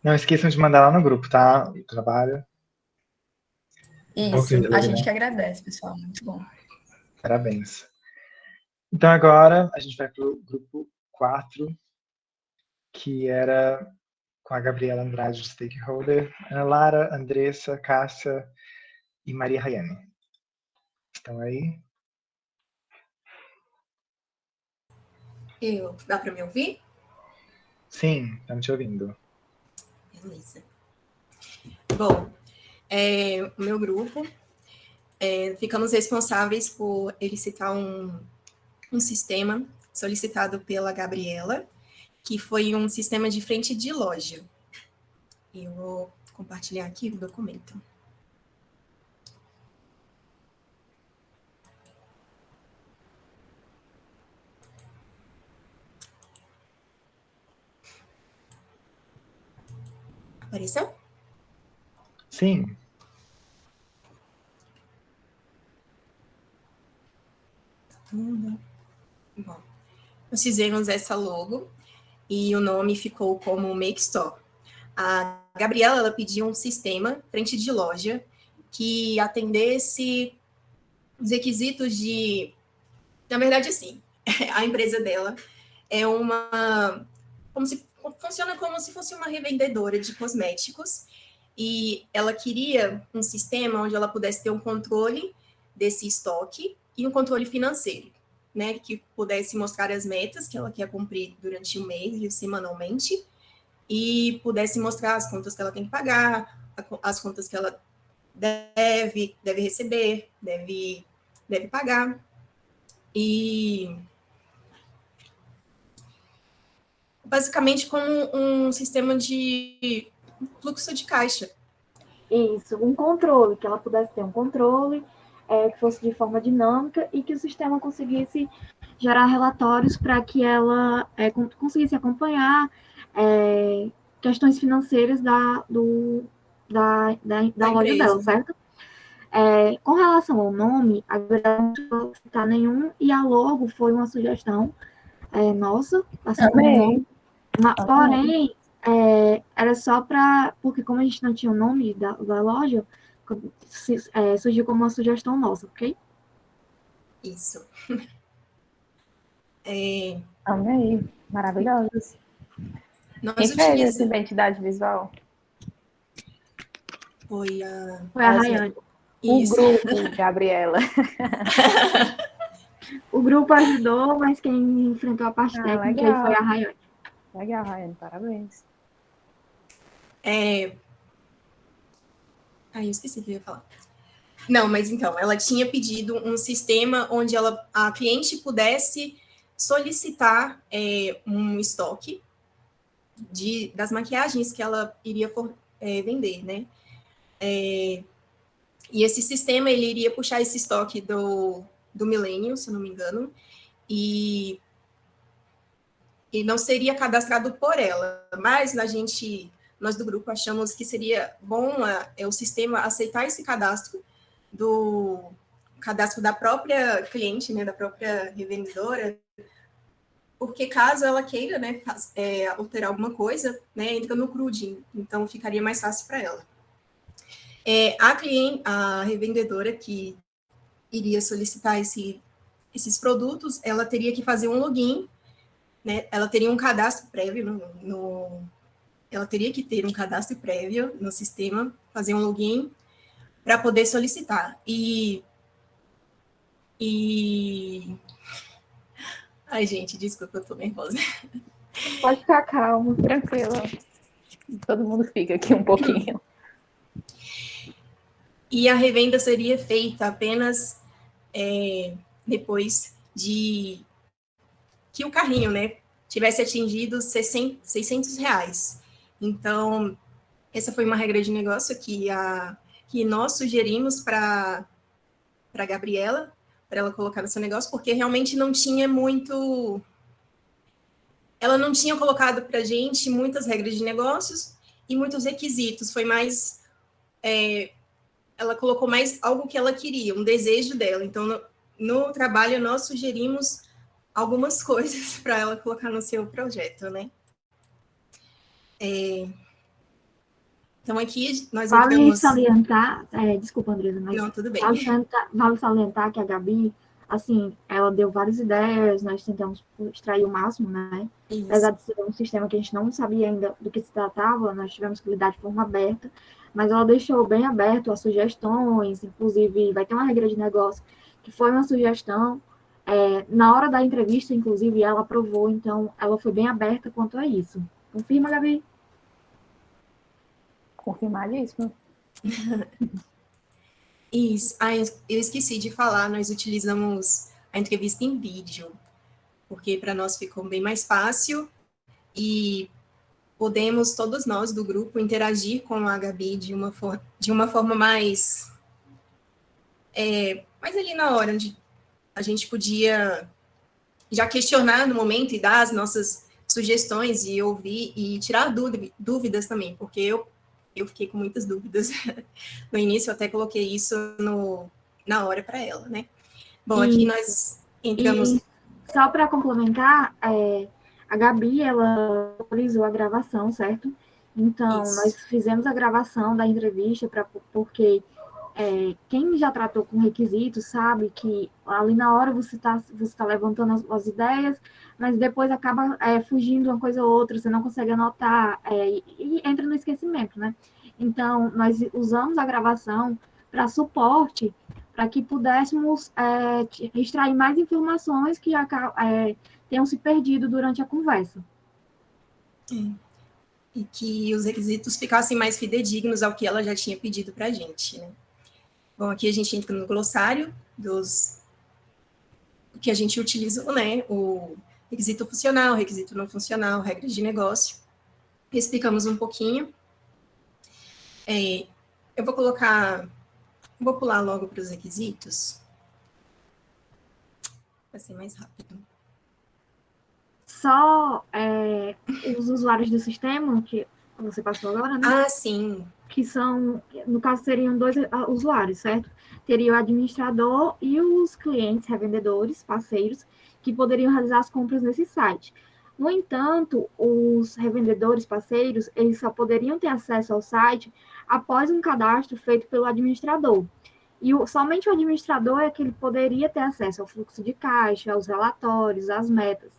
Não esqueçam de mandar lá no grupo, tá? O trabalho. Isso, Ok, a gente que agradece, pessoal. Muito bom. Parabéns. Então agora a gente vai para o grupo 4, que era com a Gabriela Andrade, de stakeholder, Ana Lara, Andressa, Cássia e Maria Rayane. Estão aí? Dá para me ouvir? Sim, estamos te ouvindo. Beleza. Bom, o meu grupo, ficamos responsáveis por elicitar um sistema solicitado pela Gabriela, que foi um sistema de frente de loja. Eu vou compartilhar aqui o documento. Apareceu? Sim. Bom, nós fizemos essa logo e o nome ficou como Make Store. A Gabriela, ela pediu um sistema frente de loja que atendesse os requisitos de... Na verdade, assim, a empresa dela é funciona como se fosse uma revendedora de cosméticos, e ela queria um sistema onde ela pudesse ter um controle desse estoque e um controle financeiro, né, que pudesse mostrar as metas que ela quer cumprir durante o mês e semanalmente, e pudesse mostrar as contas que ela tem que pagar, as contas que ela deve receber, deve pagar. E basicamente como um sistema de fluxo de caixa. Isso, um controle, que ela pudesse ter um controle que fosse de forma dinâmica e que o sistema conseguisse gerar relatórios para que ela conseguisse acompanhar questões financeiras da loja dela, certo? Com relação ao nome, a verdade não vou citar nenhum, e a logo foi uma sugestão nossa, assim como o nome. Porém, era só porque como a gente não tinha o nome da loja, surgiu como uma sugestão nossa, ok? Isso. Amei. Maravilhosos. Nós Quem fez essa identidade visual? Foi a Rayane. O grupo, Gabriela. O grupo ajudou, mas quem enfrentou a parte técnica aí foi a Rayane. Legal, Rayane, parabéns. Eu esqueci o que eu ia falar. Não, mas então, ela tinha pedido um sistema onde a cliente pudesse solicitar um estoque das maquiagens que ela iria vender, né? E esse sistema, ele iria puxar esse estoque do Millennium, se eu não me engano, e não seria cadastrado por ela, mas nós do grupo achamos que seria bom o sistema aceitar esse cadastro da própria cliente, né, da própria revendedora, porque caso ela queira, né, alterar alguma coisa, né, entra no CRUD, então ficaria mais fácil para ela. A revendedora que iria solicitar esses produtos, ela teria que fazer um login, né, ela teria um cadastro prévio ela teria que ter um cadastro prévio no sistema, fazer um login para poder solicitar. Ai, gente, desculpa, eu tô nervosa. Pode ficar calmo, tranquilo. Todo mundo fica aqui um pouquinho. E a revenda seria feita apenas depois de que o carrinho, né, tivesse atingido R$600. Então, essa foi uma regra de negócio que nós sugerimos para a Gabriela, para ela colocar no seu negócio, porque realmente não tinha muito... Ela não tinha colocado para a gente muitas regras de negócios e muitos requisitos. Foi mais... ela colocou mais algo que ela queria, um desejo dela. Então, no trabalho, nós sugerimos algumas coisas para ela colocar no seu projeto, né? Então, aqui nós vale salientar, desculpa, Andresa, mas não, tudo bem. Vale salientar que a Gabi, assim, ela deu várias ideias, nós tentamos extrair o máximo, né? Isso. Apesar de ser um sistema que a gente não sabia ainda do que se tratava, nós tivemos que lidar de forma aberta, mas ela deixou bem aberto as sugestões, inclusive vai ter uma regra de negócio que foi uma sugestão, na hora da entrevista, inclusive, ela aprovou, então ela foi bem aberta quanto a isso. Confirma, Gabi? Confirmadíssimo. Isso. Eu esqueci de falar, nós utilizamos a entrevista em vídeo, porque para nós ficou bem mais fácil e podemos, todos nós do grupo, interagir com a Gabi de uma forma mais ali na hora, onde a gente podia já questionar no momento e dar as nossas sugestões e ouvir e tirar dúvidas também, porque eu fiquei com muitas dúvidas. No início, eu até coloquei isso na hora para ela, né? Bom, aqui nós entramos... Só para complementar, a Gabi, ela autorizou a gravação, certo? Então, isso. Nós fizemos a gravação da entrevista, porque quem já tratou com requisitos sabe que ali na hora você tá levantando as ideias, mas depois acaba fugindo uma coisa ou outra, você não consegue anotar e entra no esquecimento, né? Então, nós usamos a gravação para suporte, para que pudéssemos extrair mais informações que tenham se perdido durante a conversa. E que os requisitos ficassem mais fidedignos ao que ela já tinha pedido para a gente, né? Bom, aqui a gente entra no glossário que a gente utilizou, né? O requisito funcional, requisito não funcional, regras de negócio. Explicamos um pouquinho. Eu vou pular logo para os requisitos. Vai ser mais rápido. Só os usuários do sistema, que você passou agora, né? Ah, sim. Que são, no caso, seriam 2 usuários, certo? Teria o administrador e os clientes, revendedores, parceiros, que poderiam realizar as compras nesse site. No entanto, os revendedores, parceiros, eles só poderiam ter acesso ao site após um cadastro feito pelo administrador. E somente o administrador é que ele poderia ter acesso ao fluxo de caixa, aos relatórios, às metas.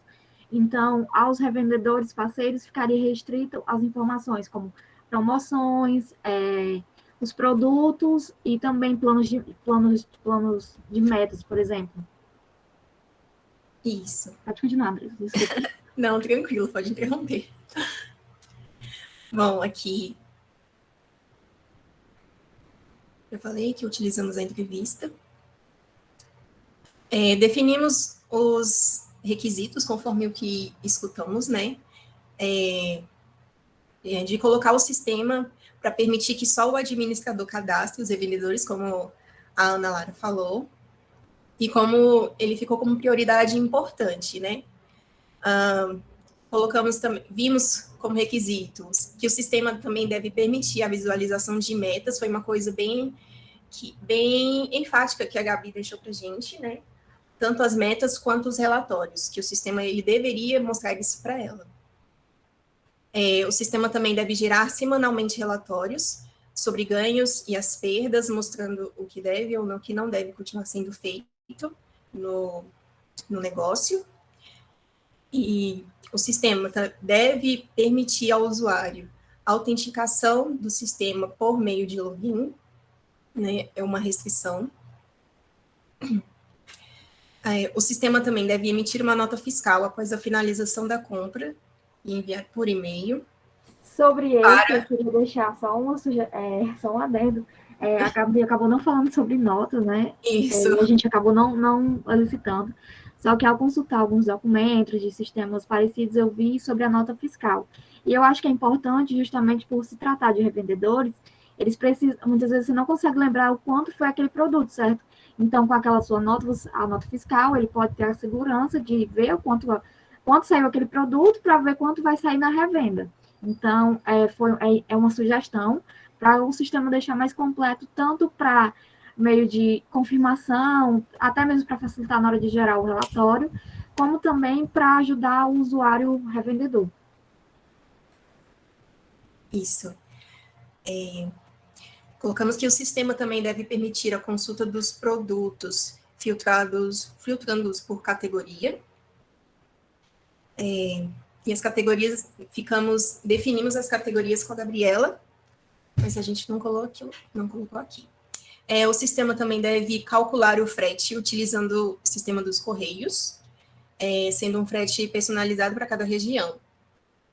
Então, aos revendedores parceiros ficaria restrito as informações como promoções, os produtos e também planos de metas, por exemplo. Isso. Pode continuar, Andrés, desculpa. Não, tranquilo, pode interromper. Bom, aqui eu falei que utilizamos a entrevista. Definimos os requisitos conforme o que escutamos, né? De colocar o sistema para permitir que só o administrador cadastre os revendedores, como a Ana Lara falou, e como ele ficou como prioridade importante, né? Colocamos também, vimos como requisitos que o sistema também deve permitir a visualização de metas, foi uma coisa bem enfática que a Gabi deixou para a gente, né? Tanto as metas quanto os relatórios, que o sistema ele deveria mostrar isso para ela. O sistema também deve gerar semanalmente relatórios sobre ganhos e as perdas, mostrando o que deve ou não, que não deve continuar sendo feito no negócio. E o sistema deve permitir ao usuário a autenticação do sistema por meio de login, né? É uma restrição. O sistema também deve emitir uma nota fiscal após a finalização da compra e enviar por e-mail. Sobre esse, eu queria deixar só um adendo. A Gabi acabou não falando sobre notas, né? Isso. A gente acabou não elicitando. Só que ao consultar alguns documentos de sistemas parecidos, eu vi sobre a nota fiscal. E eu acho que é importante, justamente por se tratar de revendedores, eles precisam, muitas vezes você não consegue lembrar o quanto foi aquele produto, certo? Então, com aquela sua nota, a nota fiscal, ele pode ter a segurança de ver o quanto saiu aquele produto para ver quanto vai sair na revenda. Então, é uma sugestão para o sistema deixar mais completo, tanto para meio de confirmação, até mesmo para facilitar na hora de gerar o relatório, como também para ajudar o usuário revendedor. Isso. Colocamos que o sistema também deve permitir a consulta dos produtos filtrando-os por categoria. E as categorias, definimos as categorias com a Gabriela, mas a gente não colocou aqui. O sistema também deve calcular o frete utilizando o sistema dos Correios, sendo um frete personalizado para cada região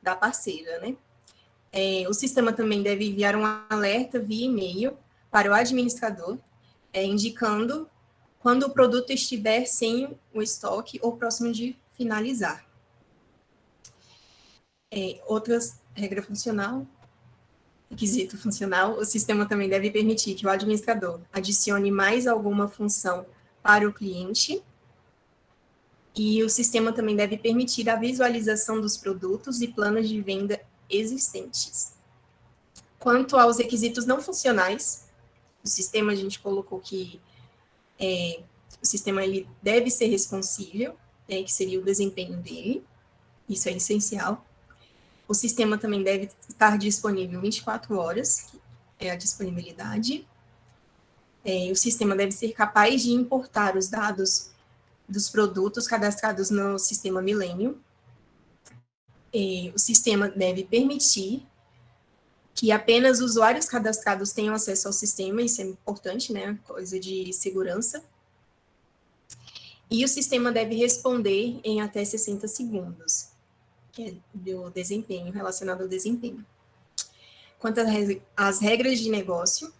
da parceira, né? O sistema também deve enviar um alerta via e-mail para o administrador, indicando quando o produto estiver sem o estoque ou próximo de finalizar. Outras regra funcional, requisito funcional, o sistema também deve permitir que o administrador adicione mais alguma função para o cliente, e o sistema também deve permitir a visualização dos produtos e planos de venda existentes. Quanto aos requisitos não funcionais, o sistema a gente colocou que o sistema ele deve ser responsível, que seria o desempenho dele, isso é essencial. O sistema também deve estar disponível 24 horas, que é a disponibilidade. O sistema deve ser capaz de importar os dados dos produtos cadastrados no sistema Millennium. O sistema deve permitir que apenas usuários cadastrados tenham acesso ao sistema, isso é importante, né? Coisa de segurança. E o sistema deve responder em até 60 segundos. Que é do desempenho, relacionado ao desempenho. Quanto às regras de negócio,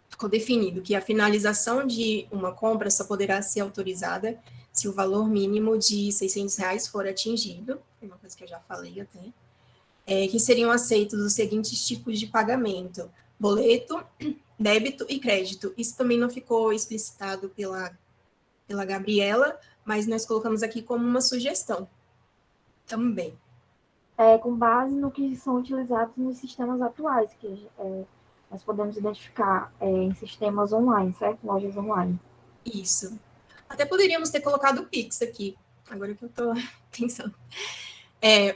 ficou definido que a finalização de uma compra só poderá ser autorizada se o valor mínimo de R$600 for atingido, é uma coisa que eu já falei até, que seriam aceitos os seguintes tipos de pagamento: boleto, débito e crédito. Isso também não ficou explicitado pela Gabriela, mas nós colocamos aqui como uma sugestão. Também. Com base no que são utilizados nos sistemas atuais, que nós podemos identificar em sistemas online, certo? Lojas online. Isso. Até poderíamos ter colocado o Pix aqui, agora que eu estou pensando.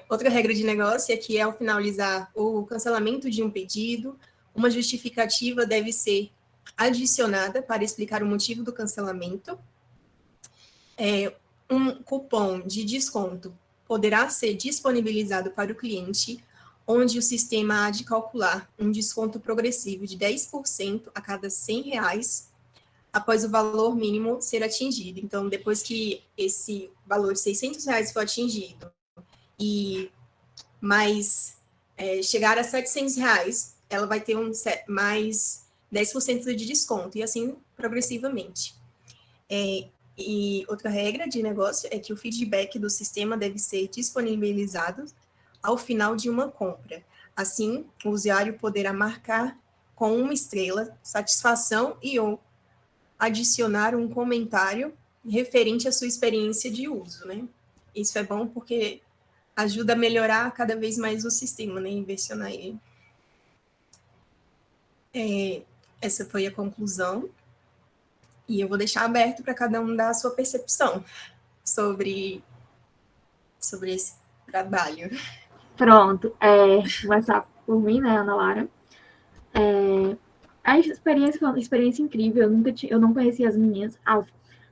Outra regra de negócio é que, ao finalizar o cancelamento de um pedido, uma justificativa deve ser adicionada para explicar o motivo do cancelamento. Um cupom de desconto poderá ser disponibilizado para o cliente, onde o sistema há de calcular um desconto progressivo de 10% a cada R$100 após o valor mínimo ser atingido. Então, depois que esse valor de R$600 for atingido e mais chegar a R$700, ela vai ter mais 10% de desconto, e assim progressivamente. E outra regra de negócio é que o feedback do sistema deve ser disponibilizado ao final de uma compra. Assim, o usuário poderá marcar com 1 estrela, satisfação ou adicionar um comentário referente à sua experiência de uso, né? Isso é bom porque ajuda a melhorar cada vez mais o sistema, né? Inversionar ele. Essa foi a conclusão. E eu vou deixar aberto para cada um dar a sua percepção sobre esse trabalho. Pronto. Começar por mim, né, Ana Lara? A experiência foi uma experiência incrível. Eu não conhecia as meninas.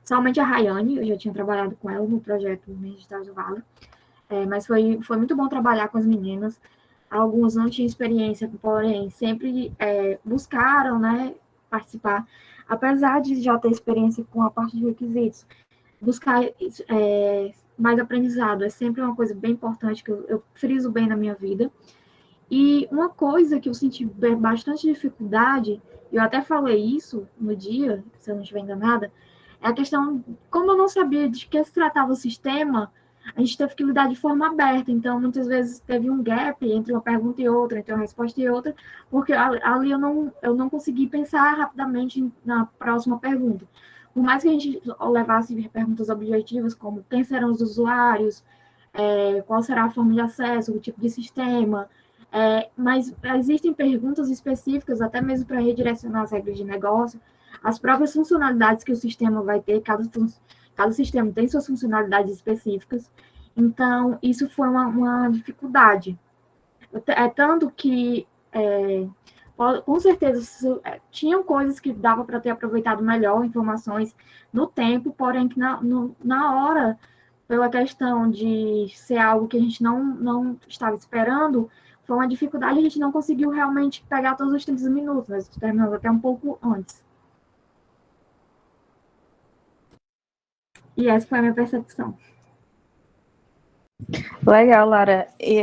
Somente a Rayane, eu já tinha trabalhado com ela no projeto Digital do Vale. Mas foi muito bom trabalhar com as meninas. Alguns não tinham experiência, porém, sempre buscaram, né, participar. Apesar de já ter experiência com a parte de requisitos, buscar mais aprendizado é sempre uma coisa bem importante, que eu friso bem na minha vida. E uma coisa que eu senti bastante dificuldade, eu até falei isso no dia, se eu não estiver enganada, é a questão, como eu não sabia de que se tratava o sistema, a gente teve que lidar de forma aberta. Então, muitas vezes teve um gap entre uma pergunta e outra, entre uma resposta e outra, porque ali eu não consegui pensar rapidamente na próxima pergunta. Por mais que a gente levasse perguntas objetivas, como quem serão os usuários, qual será a forma de acesso, o tipo de sistema, mas existem perguntas específicas, até mesmo para redirecionar as regras de negócio, as próprias funcionalidades que o sistema vai ter, cada sistema tem suas funcionalidades específicas, então isso foi uma dificuldade. Tanto que, com certeza, tinham coisas que dava para ter aproveitado melhor, informações no tempo, porém que na hora, pela questão de ser algo que a gente não estava esperando, foi uma dificuldade, a gente não conseguiu realmente pegar todos os 30 minutos, mas terminamos até um pouco antes. E essa foi a minha percepção. Legal, Lara. E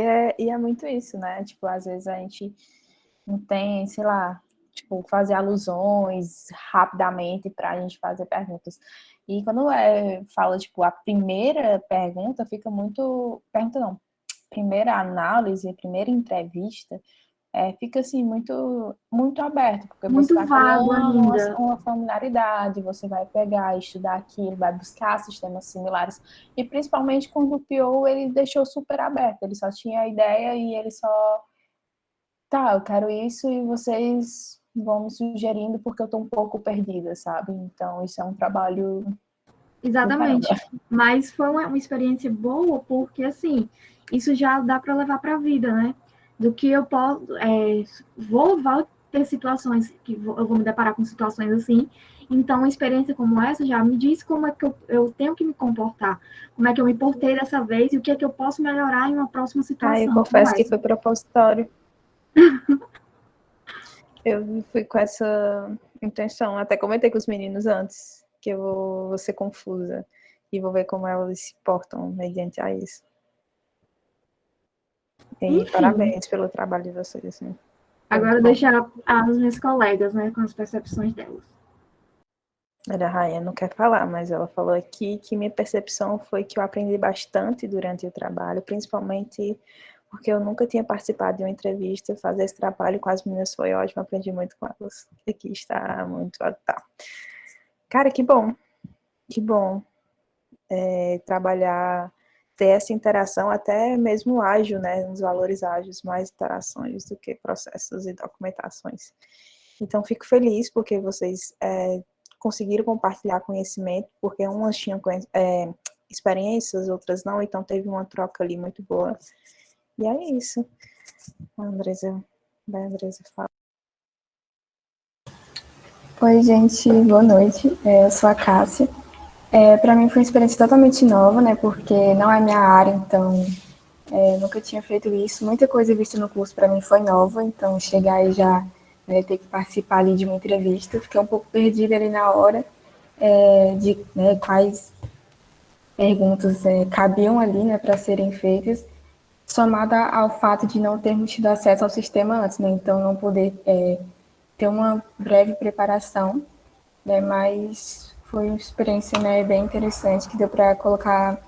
é muito isso, né? Tipo, às vezes a gente não tem, sei lá, tipo, fazer alusões rapidamente para a gente fazer perguntas. E quando fala, tipo, a primeira pergunta, fica muito... Pergunta não. Primeira análise, primeira entrevista, fica assim muito, muito aberto, porque muito você está criando ainda uma familiaridade, você vai pegar, estudar aquilo, vai buscar sistemas similares, e principalmente quando o PO ele deixou super aberto, ele só tinha a ideia e ele só, eu quero isso e vocês vão me sugerindo porque eu estou um pouco perdida, sabe? Então isso é um trabalho... Exatamente, mas foi uma experiência boa, porque assim, isso já dá para levar para a vida, né? Do que eu posso, vou ter situações que eu vou me deparar com situações assim, então uma experiência como essa já me diz como é que eu tenho que me comportar, como é que eu me portei dessa vez e o que é que eu posso melhorar em uma próxima situação. Eu confesso que foi propositório. Eu fui com essa intenção, até comentei com os meninos antes, que eu vou ser confusa e vou ver como elas se portam mediante a isso. E enfim, parabéns pelo trabalho de vocês. Assim. Agora deixar as minhas colegas, né, com as percepções delas. A Raia não quer falar, mas ela falou aqui que minha percepção foi que eu aprendi bastante durante o trabalho, principalmente porque eu nunca tinha participado de uma entrevista. Fazer esse trabalho com as meninas foi ótimo, aprendi muito com elas. Aqui está muito... Tá. Cara, que bom. Que bom trabalhar... ter essa interação até mesmo ágil, né, nos valores ágeis, mais interações do que processos e documentações. Então, fico feliz porque vocês conseguiram compartilhar conhecimento, porque umas tinham experiências, outras não, então teve uma troca ali muito boa. E é isso. A Andresa fala. Oi, gente, boa noite. Eu sou a Cássia. Para mim foi uma experiência totalmente nova, né? Porque não é minha área, então nunca tinha feito isso. Muita coisa vista no curso para mim foi nova, então chegar e já ter que participar ali de uma entrevista, fiquei um pouco perdida ali na hora de quais perguntas cabiam ali, né, para serem feitas, somada ao fato de não termos tido acesso ao sistema antes, né? Então não poder ter uma breve preparação, né? Mas foi uma experiência, né, bem interessante que deu para colocar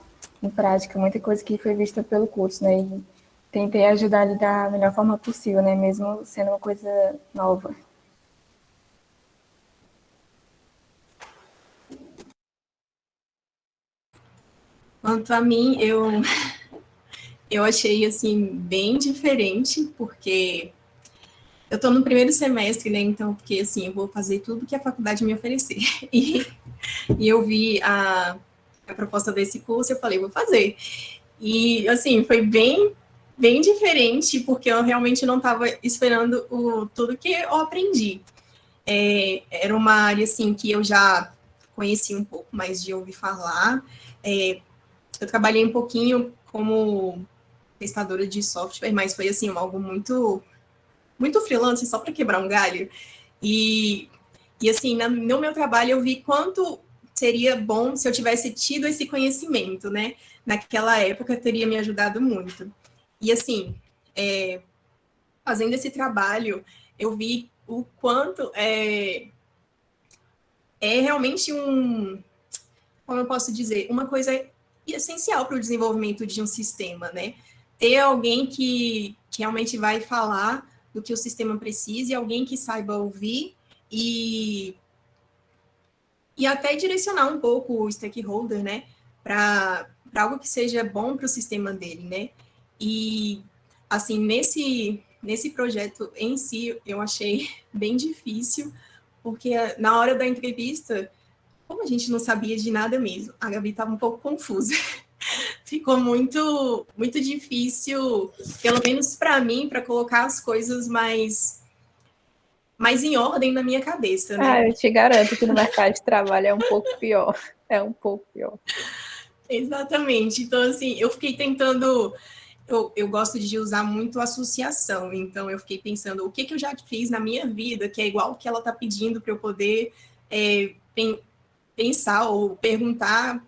em prática muita coisa que foi vista pelo curso, né? E tentei ajudar ele da melhor forma possível, né? Mesmo sendo uma coisa nova. Quanto a mim, eu achei, assim, bem diferente, porque eu estou no primeiro semestre, né? Então, porque, assim, eu vou fazer tudo que a faculdade me oferecer. E eu vi a proposta desse curso, eu falei, vou fazer. E, assim, foi bem diferente, porque eu realmente não estava esperando tudo que eu aprendi. Era uma área, assim, que eu já conheci um pouco mais de ouvir falar. Eu trabalhei um pouquinho como testadora de software, mas foi, assim, algo muito freelance, só para quebrar um galho. E assim, no meu trabalho eu vi quanto seria bom se eu tivesse tido esse conhecimento, né? Naquela época teria me ajudado muito. E assim, fazendo esse trabalho, eu vi o quanto é realmente como eu posso dizer, uma coisa essencial para o desenvolvimento de um sistema, né? Ter alguém que realmente vai falar do que o sistema precisa, e alguém que saiba ouvir e até direcionar um pouco o stakeholder, né, para algo que seja bom para o sistema dele, né? E, assim, nesse projeto em si, eu achei bem difícil, porque na hora da entrevista, como a gente não sabia de nada mesmo, a Gabi estava um pouco confusa. Ficou muito difícil, pelo menos para mim, para colocar as coisas mais em ordem na minha cabeça, né? Eu te garanto que no mercado de trabalho é um pouco pior. É um pouco pior. Exatamente. Então, assim, eu fiquei tentando... Eu gosto de usar muito associação, então eu fiquei pensando o que eu já fiz na minha vida, que é igual o que ela está pedindo para eu poder pensar ou perguntar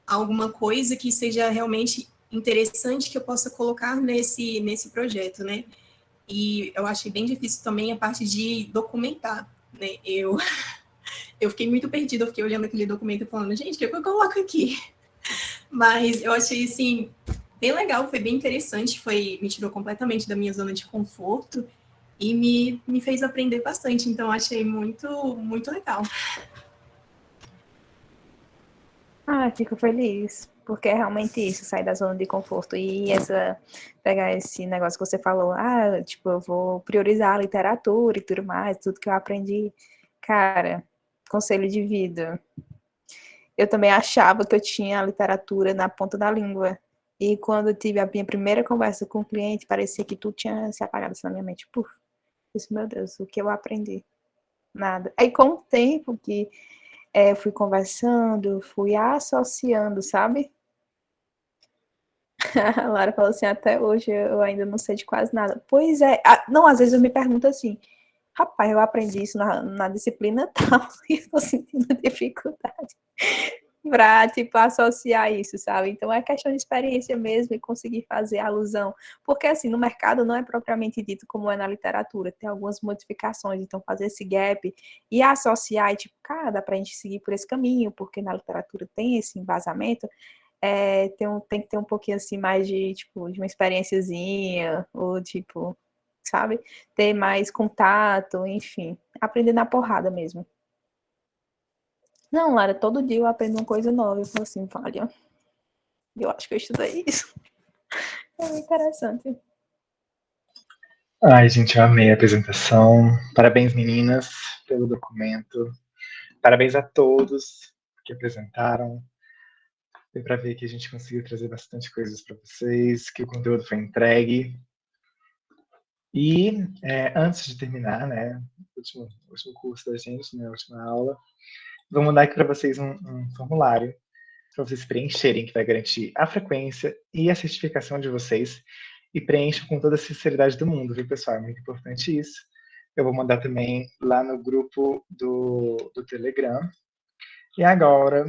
alguma coisa que seja realmente interessante que eu possa colocar nesse projeto, né? E eu achei bem difícil também a parte de documentar, né? Eu fiquei muito perdida, eu fiquei olhando aquele documento e falando, gente, o que eu coloco aqui? Mas eu achei, assim, bem legal, foi bem interessante, me tirou completamente da minha zona de conforto e me fez aprender bastante, então achei muito legal. Fico feliz, porque é realmente isso, sair da zona de conforto e pegar esse negócio que você falou, tipo, eu vou priorizar a literatura e tudo mais, tudo que eu aprendi. Cara, conselho de vida. Eu também achava que eu tinha a literatura na ponta da língua. E quando eu tive a minha primeira conversa com o cliente, parecia que tudo tinha se apagado assim na minha mente. Puf, isso, meu Deus, o que eu aprendi? Nada. Aí, com o tempo que fui conversando, fui associando, sabe? A Lara falou assim, até hoje eu ainda não sei de quase nada. Pois é. Não, às vezes eu me pergunto assim, rapaz, eu aprendi isso na disciplina tal e estou sentindo dificuldade para, tipo, associar isso, sabe? Então é questão de experiência mesmo e conseguir fazer alusão. Porque, assim, no mercado não é propriamente dito como é na literatura, tem algumas modificações, então fazer esse gap e associar, e tipo, cara, dá pra gente seguir por esse caminho, porque na literatura tem esse embasamento, tem que ter um pouquinho, assim, mais de, tipo, de uma experiênciazinha, ou, tipo, sabe? Ter mais contato, enfim, aprender na porrada mesmo. Não, Lara, todo dia eu aprendo uma coisa nova. Eu falo assim, olha, eu acho que eu estudei isso. É muito interessante. Ai, gente, eu amei a apresentação. Parabéns, meninas, pelo documento. Parabéns a todos que apresentaram. Deu para ver que a gente conseguiu trazer bastante coisas para vocês, que o conteúdo foi entregue. E antes de terminar, né, último curso da gente, né? A última aula. Vou mandar aqui para vocês um formulário para vocês preencherem, que vai garantir a frequência e a certificação de vocês. E preencham com toda a sinceridade do mundo, viu, pessoal? É muito importante isso. Eu vou mandar também lá no grupo do Telegram. E agora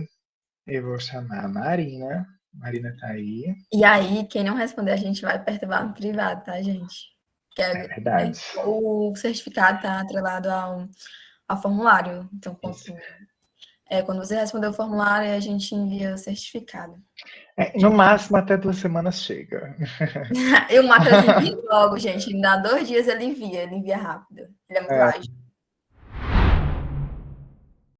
eu vou chamar a Marina. Marina tá aí. E aí, quem não responder, a gente vai perturbar no privado, tá, gente? É verdade. O certificado tá atrelado ao formulário. Então, quando você responder o formulário, a gente envia o certificado. No máximo, até 2 semanas chega. E o Matheus envia logo, gente. Em 2 dias ele envia rápido. Ele é muito ágil.